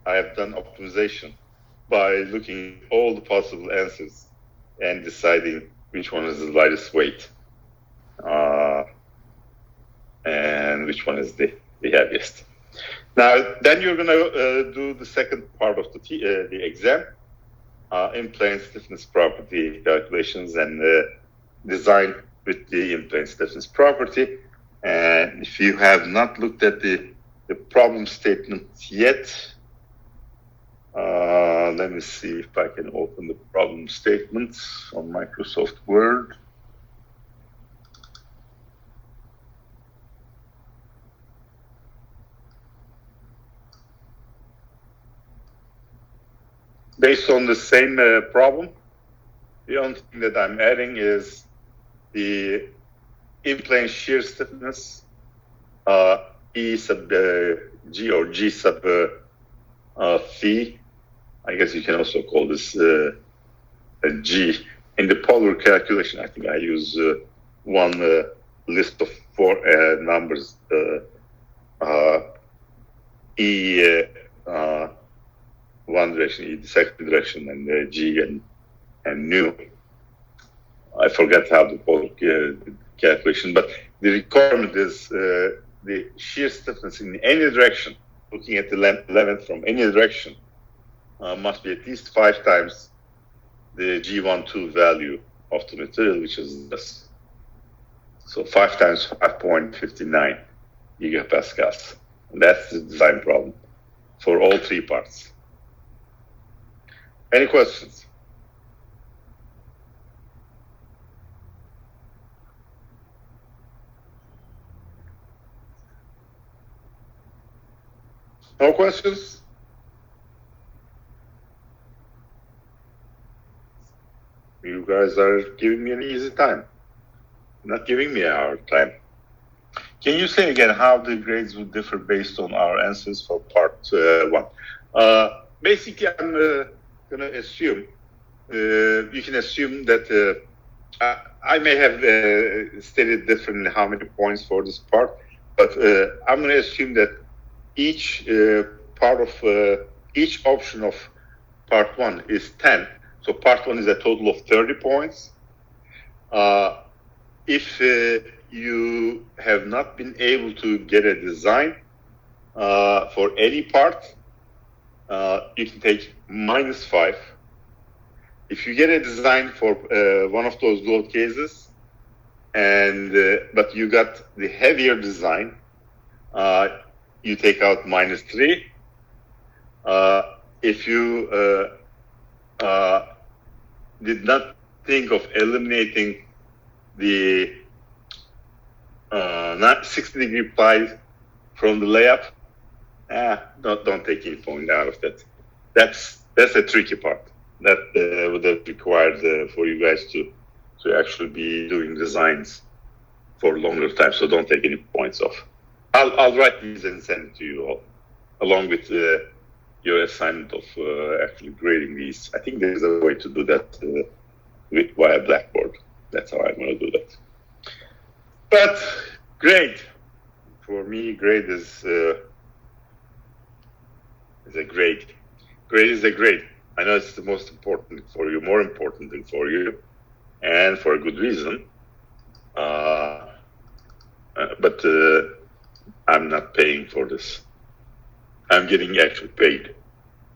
I have done optimization by looking at all the possible answers and deciding which one is the lightest weight and which one is the heaviest. Now, then you're going to do the second part of the exam, in-plane stiffness property calculations and design with the in-plane stiffness property. And if you have not looked at the problem statement yet, let me see if I can open the problem statements on Microsoft Word. Based on the same problem, the only thing that I'm adding is the in-plane shear stiffness, E sub G or G sub phi. I guess you can also call this a G. In the polar calculation, I think I use 1 list of four numbers, E one direction, E the second direction, and G and nu. I forgot how to call calculation, but the requirement is the shear stiffness in any direction, looking at the length from any direction, must be at least 5 times the G12 value of the material, which is this. So 5 times 5.59 gigapascals. And that's the design problem for all 3 parts. Any questions? No questions? You guys are giving me an easy time. Not giving me a hard time. Can you say again how the grades would differ based on our answers for part 1? Basically, I'm going to assume, you can assume that I may have stated differently how many points for this part, but I'm going to assume that each part of each option of part 1 is 10. So part 1 is a total of 30 points. If you have not been able to get a design for any part, you can take -5. If you get a design for one of those load cases, and but you got the heavier design, you take out -3. If you did not think of eliminating the 60-degree ply from the layup, don't take any point out of that. That's a tricky part. That would have required for you guys to actually be doing designs for longer time. So don't take any points off. I'll write these and send it to you all, along with your assignment of actually grading these. I think there's a way to do that via Blackboard. That's how I'm going to do that. But grade, for me, grade is a grade. Grade is a grade. I know it's the most important for you, more important than for you, and for a good reason. But I'm not paying for this. I'm getting actually paid.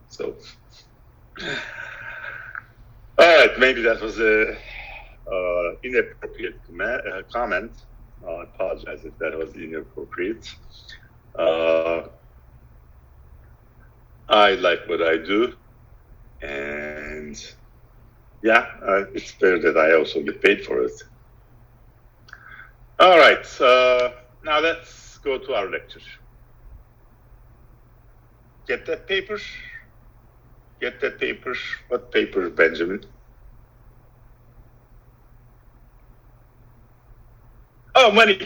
So, all right, maybe that was a inappropriate comment. I apologize if that was inappropriate. I like what I do, and yeah, it's fair that I also get paid for it. All right, now let's go to our lecture. Get that paper? Get that paper? What paper, Benjamin? Oh, money.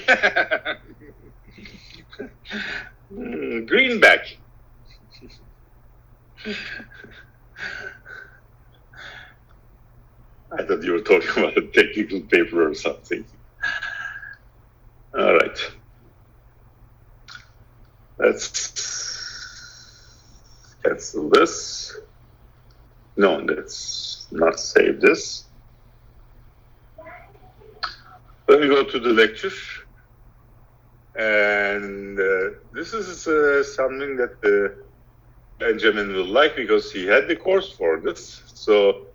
Greenback. I thought you were talking about a technical paper or something. All right. Let's cancel this. No, let's not save this. Let me go to the lecture. And this is something that Benjamin will like because he had the course for this. So,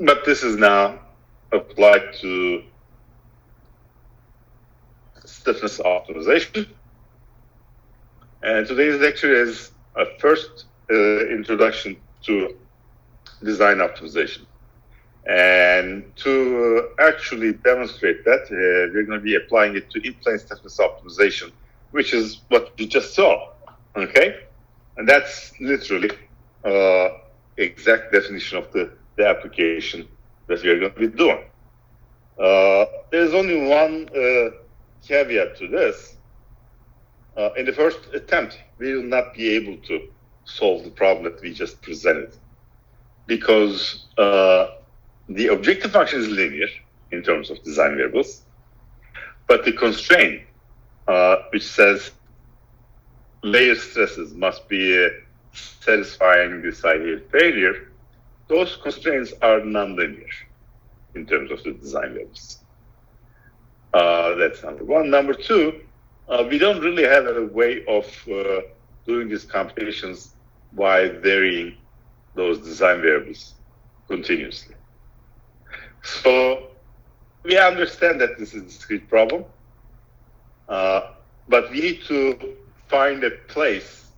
but this is now applied to stiffness optimization. And today's lecture is a first introduction to design optimization. And to actually demonstrate that, we're going to be applying it to in-plane stiffness optimization, which is what you just saw, okay? And that's literally exact definition of the application that we're going to be doing. There's only one caveat to this. In the first attempt, we will not be able to solve the problem that we just presented. because the objective function is linear in terms of design variables, but the constraint, which says layer stresses must be satisfying the Sahil failure, those constraints are nonlinear in terms of the design variables. That's number one. Number two, we don't really have a way of doing these computations by varying those design variables continuously. So we understand that this is a discrete problem, but we need to find a place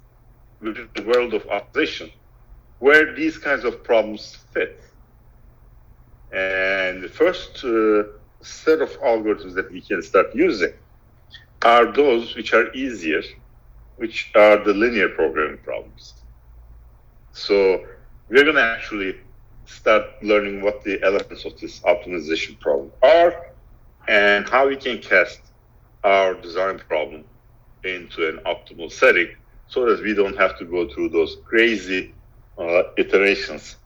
within the world of optimization where these kinds of problems fit. And the first set of algorithms that we can start using are those which are easier, which are the linear programming problems. So we're going to actually start learning what the elements of this optimization problem are and how we can cast our design problem into an optimal setting so that we don't have to go through those crazy iterations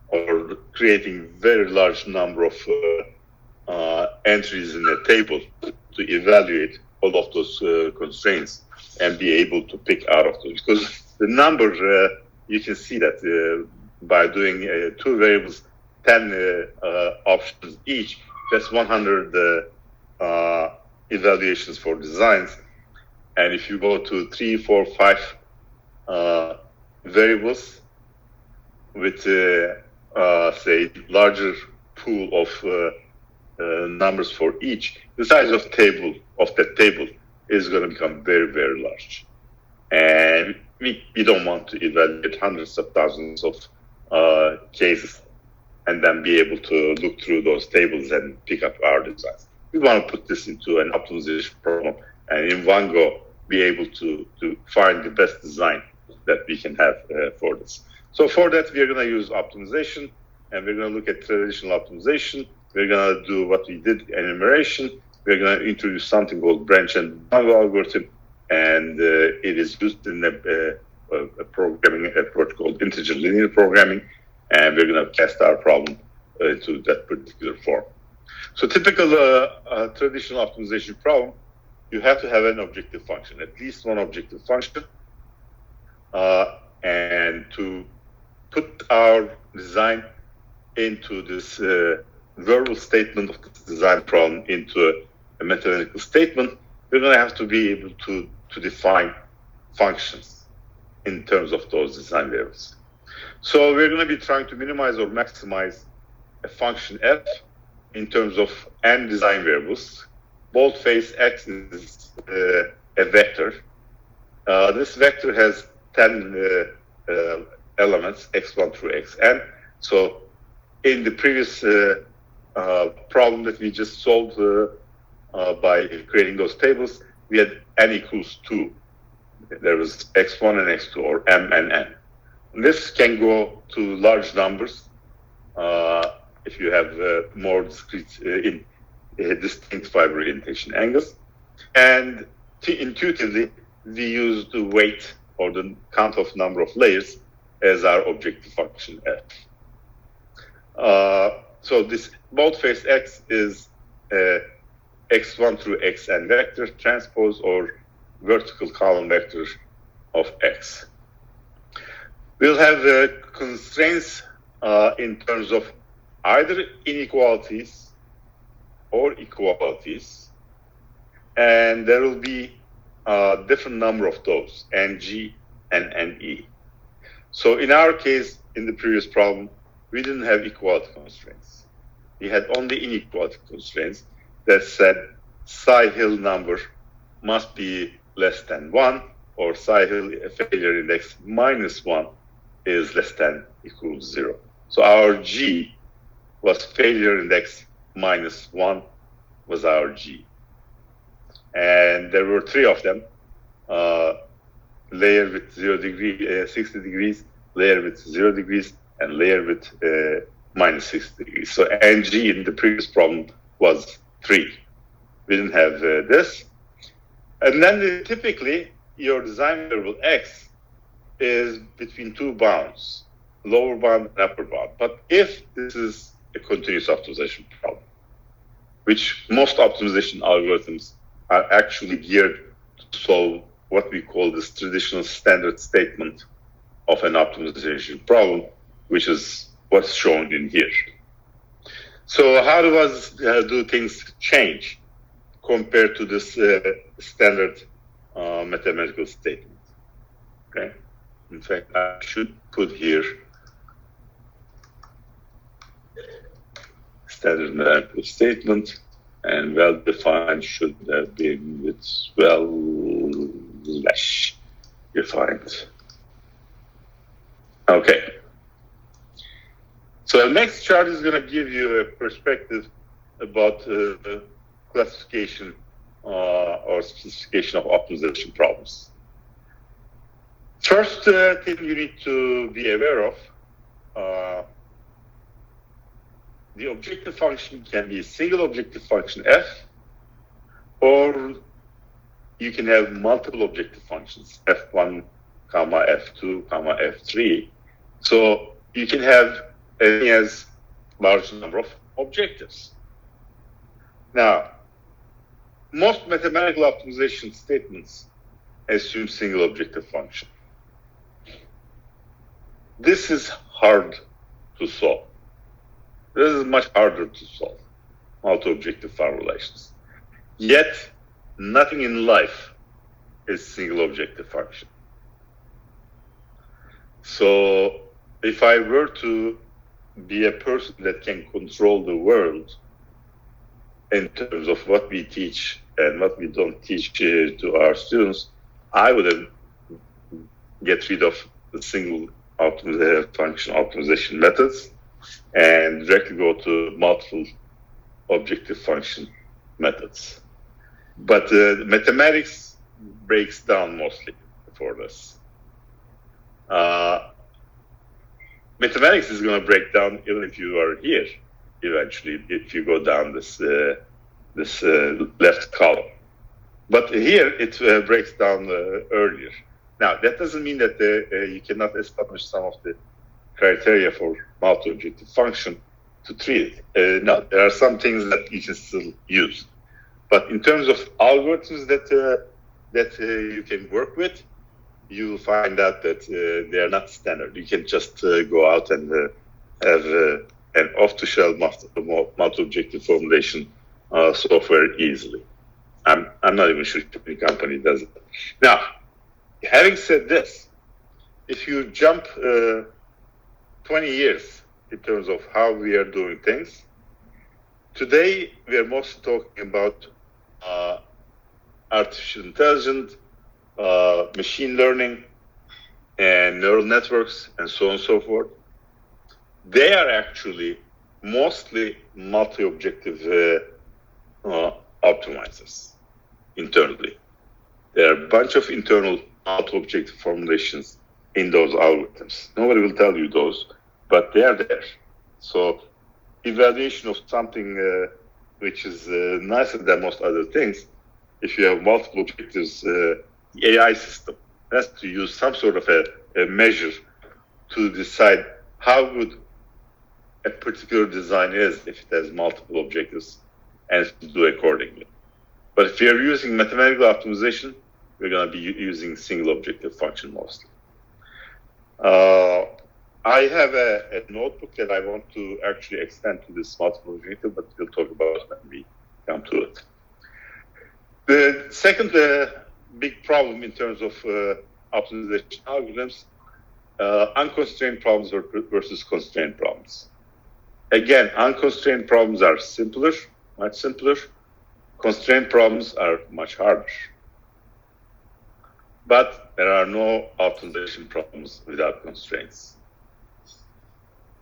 or creating very large number of entries in a table to evaluate all of those constraints and be able to pick out of those. Because the number, you can see that by doing two variables, 10 options each, that's 100 evaluations for designs. And if you go to 3, 4, 5 variables with, say, larger pool of numbers for each, the size of that table is going to become very, very large. And we don't want to evaluate hundreds of thousands of cases and then be able to look through those tables and pick up our designs. We want to put this into an optimization problem and in one go be able to find the best design that we can have for this. So for that, we're going to use optimization, and we're going to look at traditional optimization. We're going to do what we did, enumeration. We're going to introduce something called branch and bundle algorithm, and it is used in a programming approach called integer linear programming, and we're going to cast our problem into that particular form. So typical traditional optimization problem, you have to have an objective function, at least one objective function, and to put our design into this verbal statement of the design problem into a mathematical statement, we're going to have to be able to define functions in terms of those design variables. So we're going to be trying to minimize or maximize a function f in terms of n design variables. Boldface x is a vector. This vector has 10 elements, x1 through xn. So in the previous problem that we just solved by creating those tables, we had n equals 2. There was x1 and x2, or m and n. And this can go to large numbers if you have more discrete, distinct fiber orientation angles. And intuitively, we use the weight or the count of number of layers as our objective function f. So this boldface x is x1 through xn vector transpose or vertical column vector of x. We'll have constraints in terms of either inequalities or equalities, and there will be a different number of those, ng and ne. So in our case, in the previous problem, we didn't have equality constraints. We had only inequality constraints that said psi-Hill number must be less than 1, or psi-Hill failure index minus 1 is less than equals 0. So our G was failure index minus 1 was our G. And there were 3 of them, layer with 0 degree, 60 degrees, layer with 0 degrees, and layer with minus 60 degrees. So ng in the previous problem was 3. We didn't have this. And then typically your design variable x is between 2 bounds, lower bound and upper bound. But if this is a continuous optimization problem, which most optimization algorithms are actually geared to solve what we call this traditional standard statement of an optimization problem, which is what's shown in here. So how do things change compared to this standard mathematical statement? Okay. In fact, I should put here standard mathematical statement, and well-defined should have been with well-defined. Okay. So the next chart is going to give you a perspective about classification or specification of optimization problems. First thing you need to be aware of, the objective function can be a single objective function f, or you can have multiple objective functions, f1, comma, f2, comma, f3. So you can have as large number of objectives. Now, most mathematical optimization statements assume single objective function. This is hard to solve. This is much harder to solve, multi-objective formulations. Yet, nothing in life is single objective function. So, if I were to be a person that can control the world in terms of what we teach and what we don't teach to our students, I would have get rid of the single function optimization methods and directly go to multiple objective function methods. But mathematics breaks down mostly for this. Mathematics is going to break down even if you are here, eventually, if you go down this left column. But here it breaks down earlier. Now, that doesn't mean that you cannot establish some of the criteria for multi-objective function to treat it. No, there are some things that you can still use. But in terms of algorithms that you can work with, you will find out that they are not standard. You can just go out and have an off-the-shelf multi-objective formulation software easily. I'm not even sure if any company does it. Now, having said this, if you jump 20 years in terms of how we are doing things, today we are mostly talking about artificial intelligence, machine learning, and neural networks, and so on and so forth. They are actually mostly multi-objective optimizers internally. There are a bunch of internal multi-objective formulations in those algorithms. Nobody will tell you those, but they are there. So evaluation of something which is nicer than most other things, if you have multiple objectives, the AI system has to use some sort of a measure to decide how good a particular design is if it has multiple objectives and to do accordingly. But if you're using mathematical optimization, we're going to be using single objective function mostly. I have a notebook that I want to actually extend to this multiple objective, but we'll talk about it when we come to it. The second big problem in terms of optimization algorithms, unconstrained problems versus constrained problems. Again, unconstrained problems are simpler, much simpler. Constrained problems are much harder. But there are no optimization problems without constraints.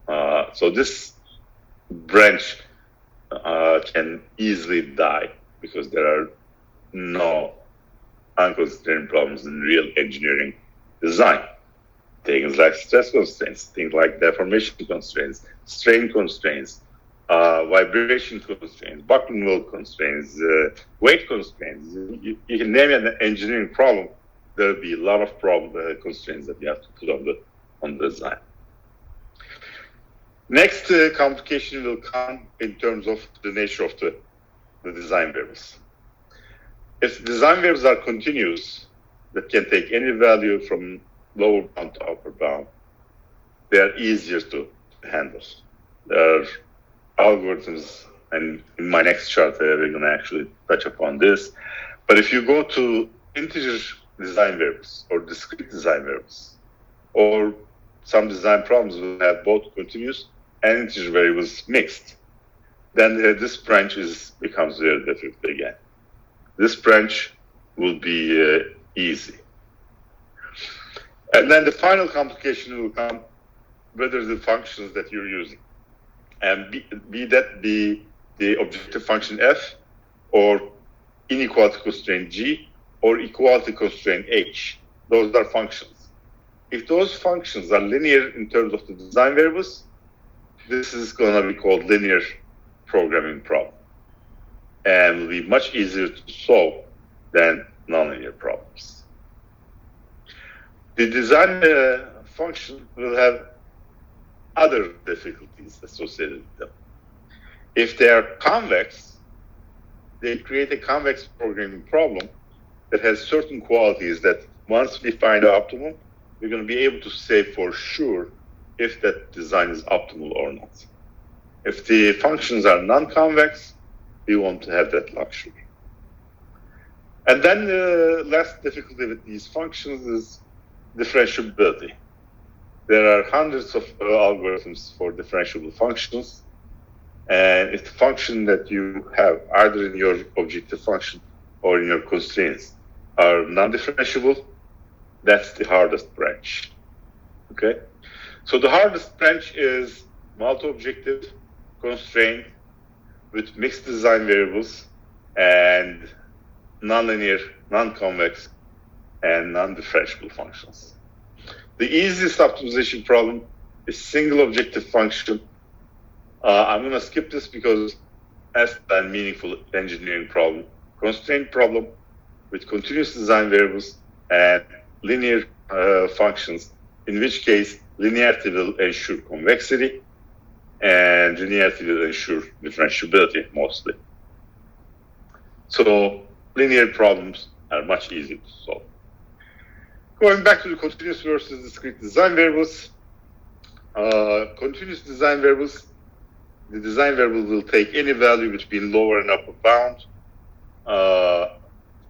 So this branch can easily die because there are no unconstrained problems in real engineering design. Things like stress constraints, things like deformation constraints, strain constraints, vibration constraints, buckling load constraints, weight constraints. You can name an engineering problem. There'll be a lot of constraints that you have to put on the design. Next complication will come in terms of the nature of the design variables. If design variables are continuous, that can take any value from lower bound to upper bound, they are easier to handle. There are algorithms, and in my next chart, we're going to actually touch upon this. But if you go to integer design variables or discrete design variables, or some design problems will have both continuous and integer variables mixed, then this branch becomes very difficult again. This branch will be easy. And then the final complication will come whether the functions that you're using, and be the objective function f, or inequality constraint g, or equality constraint h. Those are functions. If those functions are linear in terms of the design variables, this is going to be called linear programming problem, and will be much easier to solve than nonlinear problems. The design function will have other difficulties associated with them. If they are convex, they create a convex programming problem that has certain qualities that once we find the optimum, we're going to be able to say for sure if that design is optimal or not. If the functions are non-convex, we won't have that luxury. And then the last difficulty with these functions is differentiability. There are hundreds of algorithms for differentiable functions, and if the function that you have either in your objective function or in your constraints are non-differentiable, that's the hardest branch. Okay? So the hardest branch is multi-objective constraint with mixed design variables and nonlinear, non-convex, and non-differentiable functions. The easiest optimization problem is single objective function. I'm going to skip this because that's a meaningful engineering problem. Constraint problem with continuous design variables and linear functions, in which case linearity will ensure convexity and linearity will ensure differentiability mostly. So linear problems are much easier to solve. Going back to the continuous versus discrete design variables, continuous design variables, the design variable will take any value between lower and upper bound.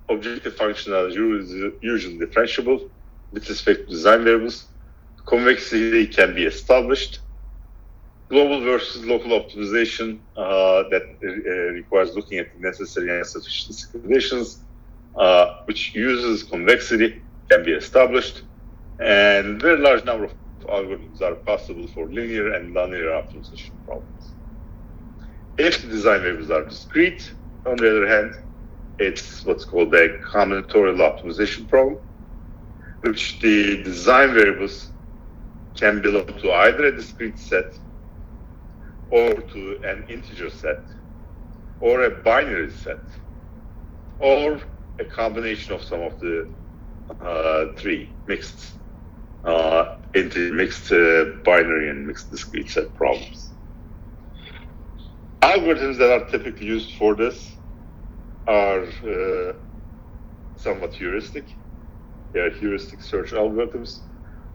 Objective functions are usually differentiable with respect to design variables. Convexity can be established. Global versus local optimization that requires looking at the necessary and sufficiency conditions, which uses convexity, can be established, and very large number of algorithms are possible for linear and nonlinear optimization problems. If the design variables are discrete, on the other hand, it's what's called a combinatorial optimization problem, which the design variables can belong to either a discrete set or to an integer set or a binary set or a combination of some of the three mixed binary and mixed discrete set problems. Algorithms that are typically used for this are somewhat heuristic. They are heuristic search algorithms.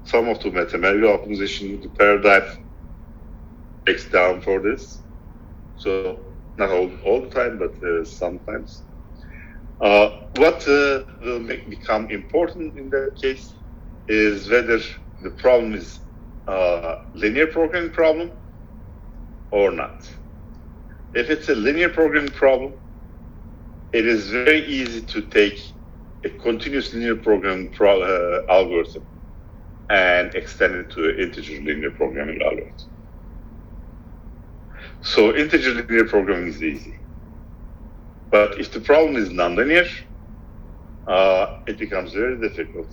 Some of the mathematical optimization, the paradigm takes down for this. So not all the time, but sometimes. What will become important in that case is whether the problem is a linear programming problem or not. If it's a linear programming problem, it is very easy to take a continuous linear programming algorithm and extend it to an integer linear programming algorithm. So integer linear programming is easy. But if the problem is nonlinear, it becomes very difficult.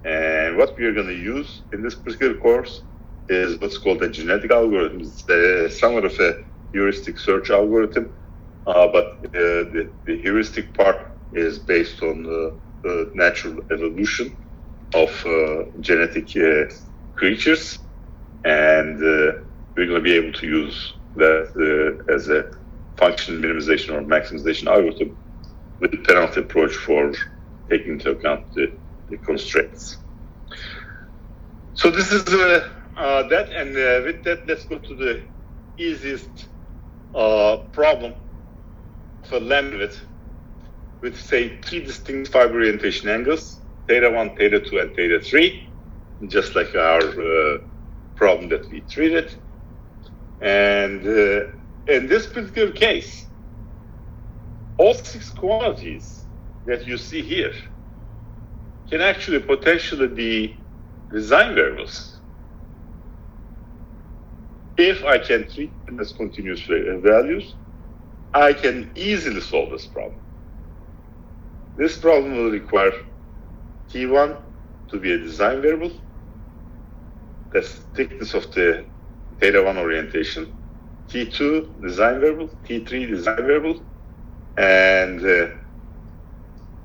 And what we are going to use in this particular course is what's called a genetic algorithm. It's somewhat of a heuristic search algorithm, but the heuristic part is based on the natural evolution of genetic creatures, and we're going to be able to use that as a function minimization or maximization algorithm with the penalty approach for taking into account the constraints. So this is that, and with that, let's go to the easiest problem for lambda with, say, 3 distinct fiber orientation angles, theta 1, theta 2, and theta 3, just like our problem that we treated. And in this particular case, all 6 quantities that you see here can actually potentially be design variables if I can treat them as continuous values. I can easily solve this problem. This problem will require T1 to be a design variable. That's the thickness of the theta 1 orientation. T2 design variable, T3 design variable, and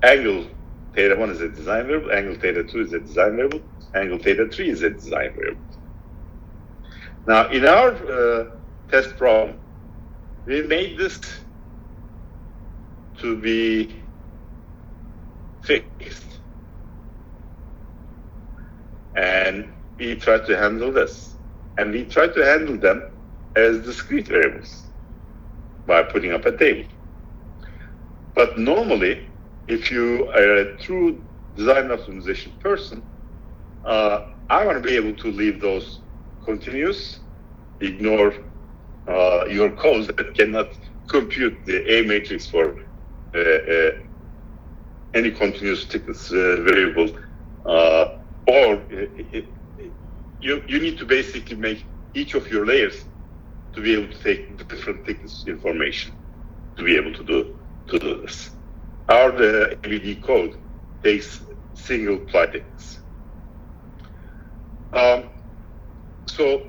angle theta 1 is a design variable, angle theta 2 is a design variable, angle theta 3 is a design variable. Now, in our test problem, we made this to be fixed. And we tried to handle this. And we tried to handle them as discrete variables by putting up a table. But normally, if you are a true design optimization person, I want to be able to leave those continuous, ignore your codes that cannot compute the A matrix for any continuous thickness variable, or you need to basically make each of your layers to be able to take different thickness information to be able to do this. Our ABD code takes single ply thickness. So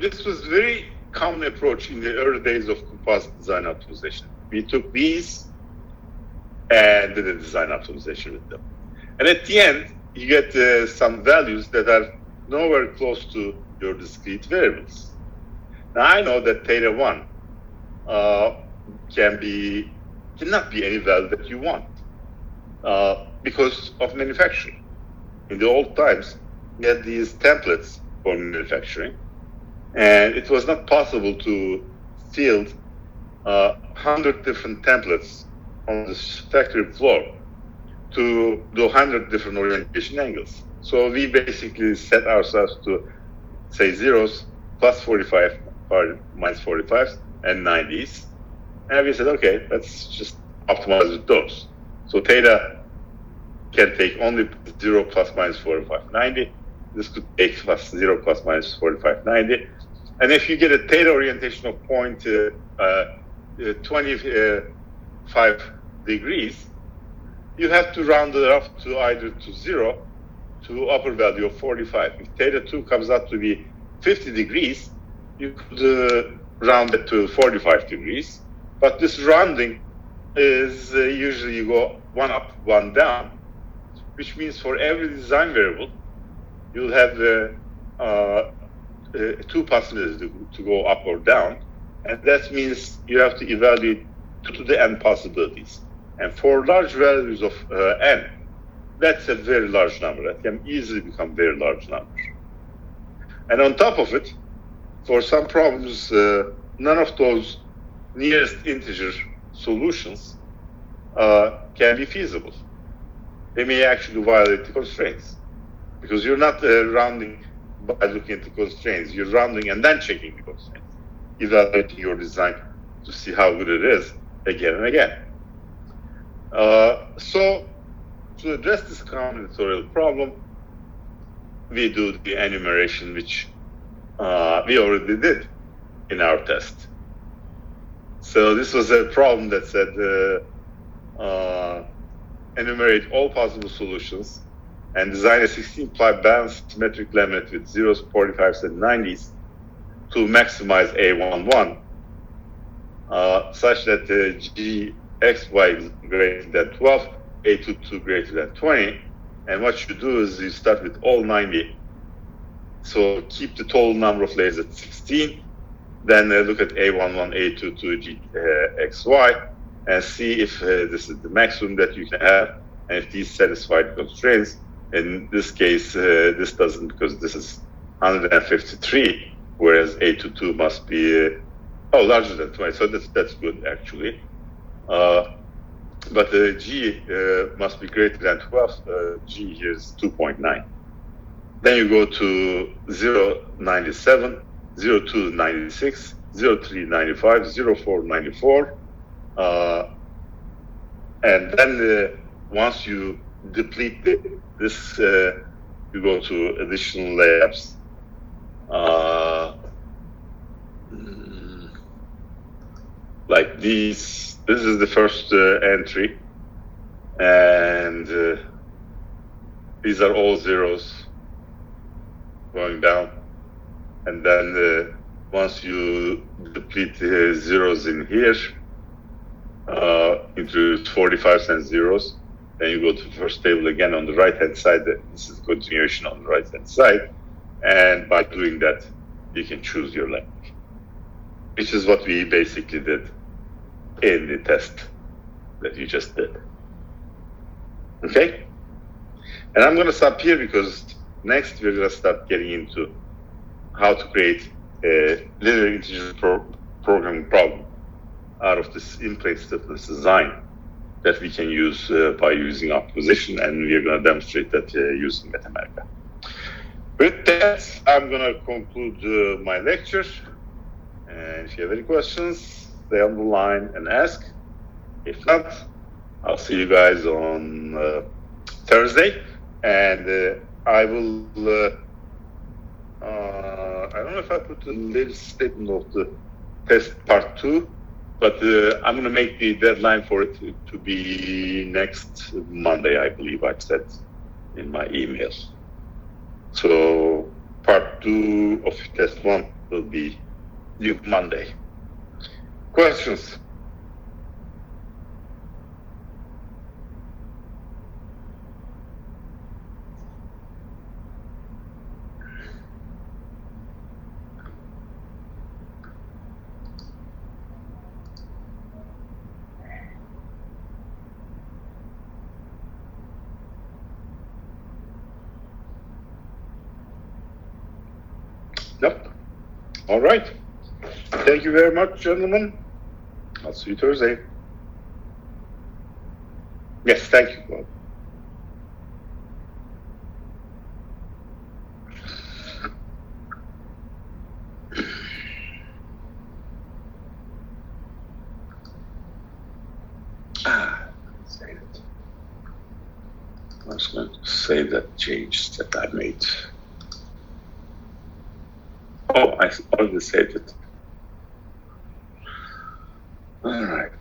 this was a very common approach in the early days of composite design optimization. We took these and did a design optimization with them. And at the end, you get some values that are nowhere close to your discrete variables. Now, I know that theta 1 cannot be any value that you want because of manufacturing. In the old times, we had these templates for manufacturing, and it was not possible to field 100 different templates on this factory floor to do 100 different orientation angles. So we basically set ourselves to say zeros, plus 45, or minus 45s, and 90s. And we said, okay, let's just optimize with those. So theta can take only 0 plus minus 45, 90. This could take plus 0 plus minus 45, 90. And if you get a theta orientation of 25 degrees, you have to round it off to either to 0 to upper value of 45. If theta 2 comes out to be 50 degrees, you could round it to 45 degrees. But this rounding is usually you go one up, one down, which means for every design variable, you'll have 2 possibilities to go up or down. And that means you have to evaluate 2 to the n possibilities. And for large values of n, that's a very large number. That can easily become a very large number. And on top of it, for some problems, none of those nearest integer solutions can be feasible. They may actually violate the constraints because you're not rounding by looking at the constraints. You're rounding and then checking the constraints, evaluating your design to see how good it is again and again. So to address this combinatorial problem, we do the enumeration, which we already did in our test. So this was a problem that said enumerate all possible solutions and design a 16-ply balanced symmetric laminate with 0s, 45s, and 90s to maximize A11 such that GXY is greater than 12, A22 greater than 20. And what you do is you start with all 90. So keep the total number of layers at 16 then look at A11, A22, XY, and see if this is the maximum that you can have, and if these satisfy the constraints. In this case, this doesn't, because this is 153, whereas A22 must be larger than 20. So that's good actually. But G must be greater than 12. G here is 2.9. Then you go to 0.97, 0.296, 0.395, 0.494. And then once you deplete this, you go to additional layups. Like these, this is the first entry, and these are all zeros going down. And then once you deplete the zeros in here, into 45 cent zeros, then you go to the first table again on the right-hand side. This is continuation on the right-hand side. And by doing that, you can choose your length, which is what we basically did in the test that you just did. Okay? And I'm going to stop here because next we're going to start getting into how to create a linear integer programming problem out of this in-plane stiffness design that we can use by using optimization, and we're going to demonstrate that using Mathematica. With that, I'm going to conclude my lecture. And if you have any questions, stay on the line and ask. If not, I'll see you guys on Thursday. And I will, I don't know if I put the latest statement of the test part 2, but I'm going to make the deadline for it to be next Monday, I believe I said in my email. So part 2 of test 1 will be due Monday. Questions? Yep. All right. Thank you very much, gentlemen. I'll see you Thursday. Yes, thank you, Bob. Save it. I was going to save that change that I made. Oh, I already saved it. All right.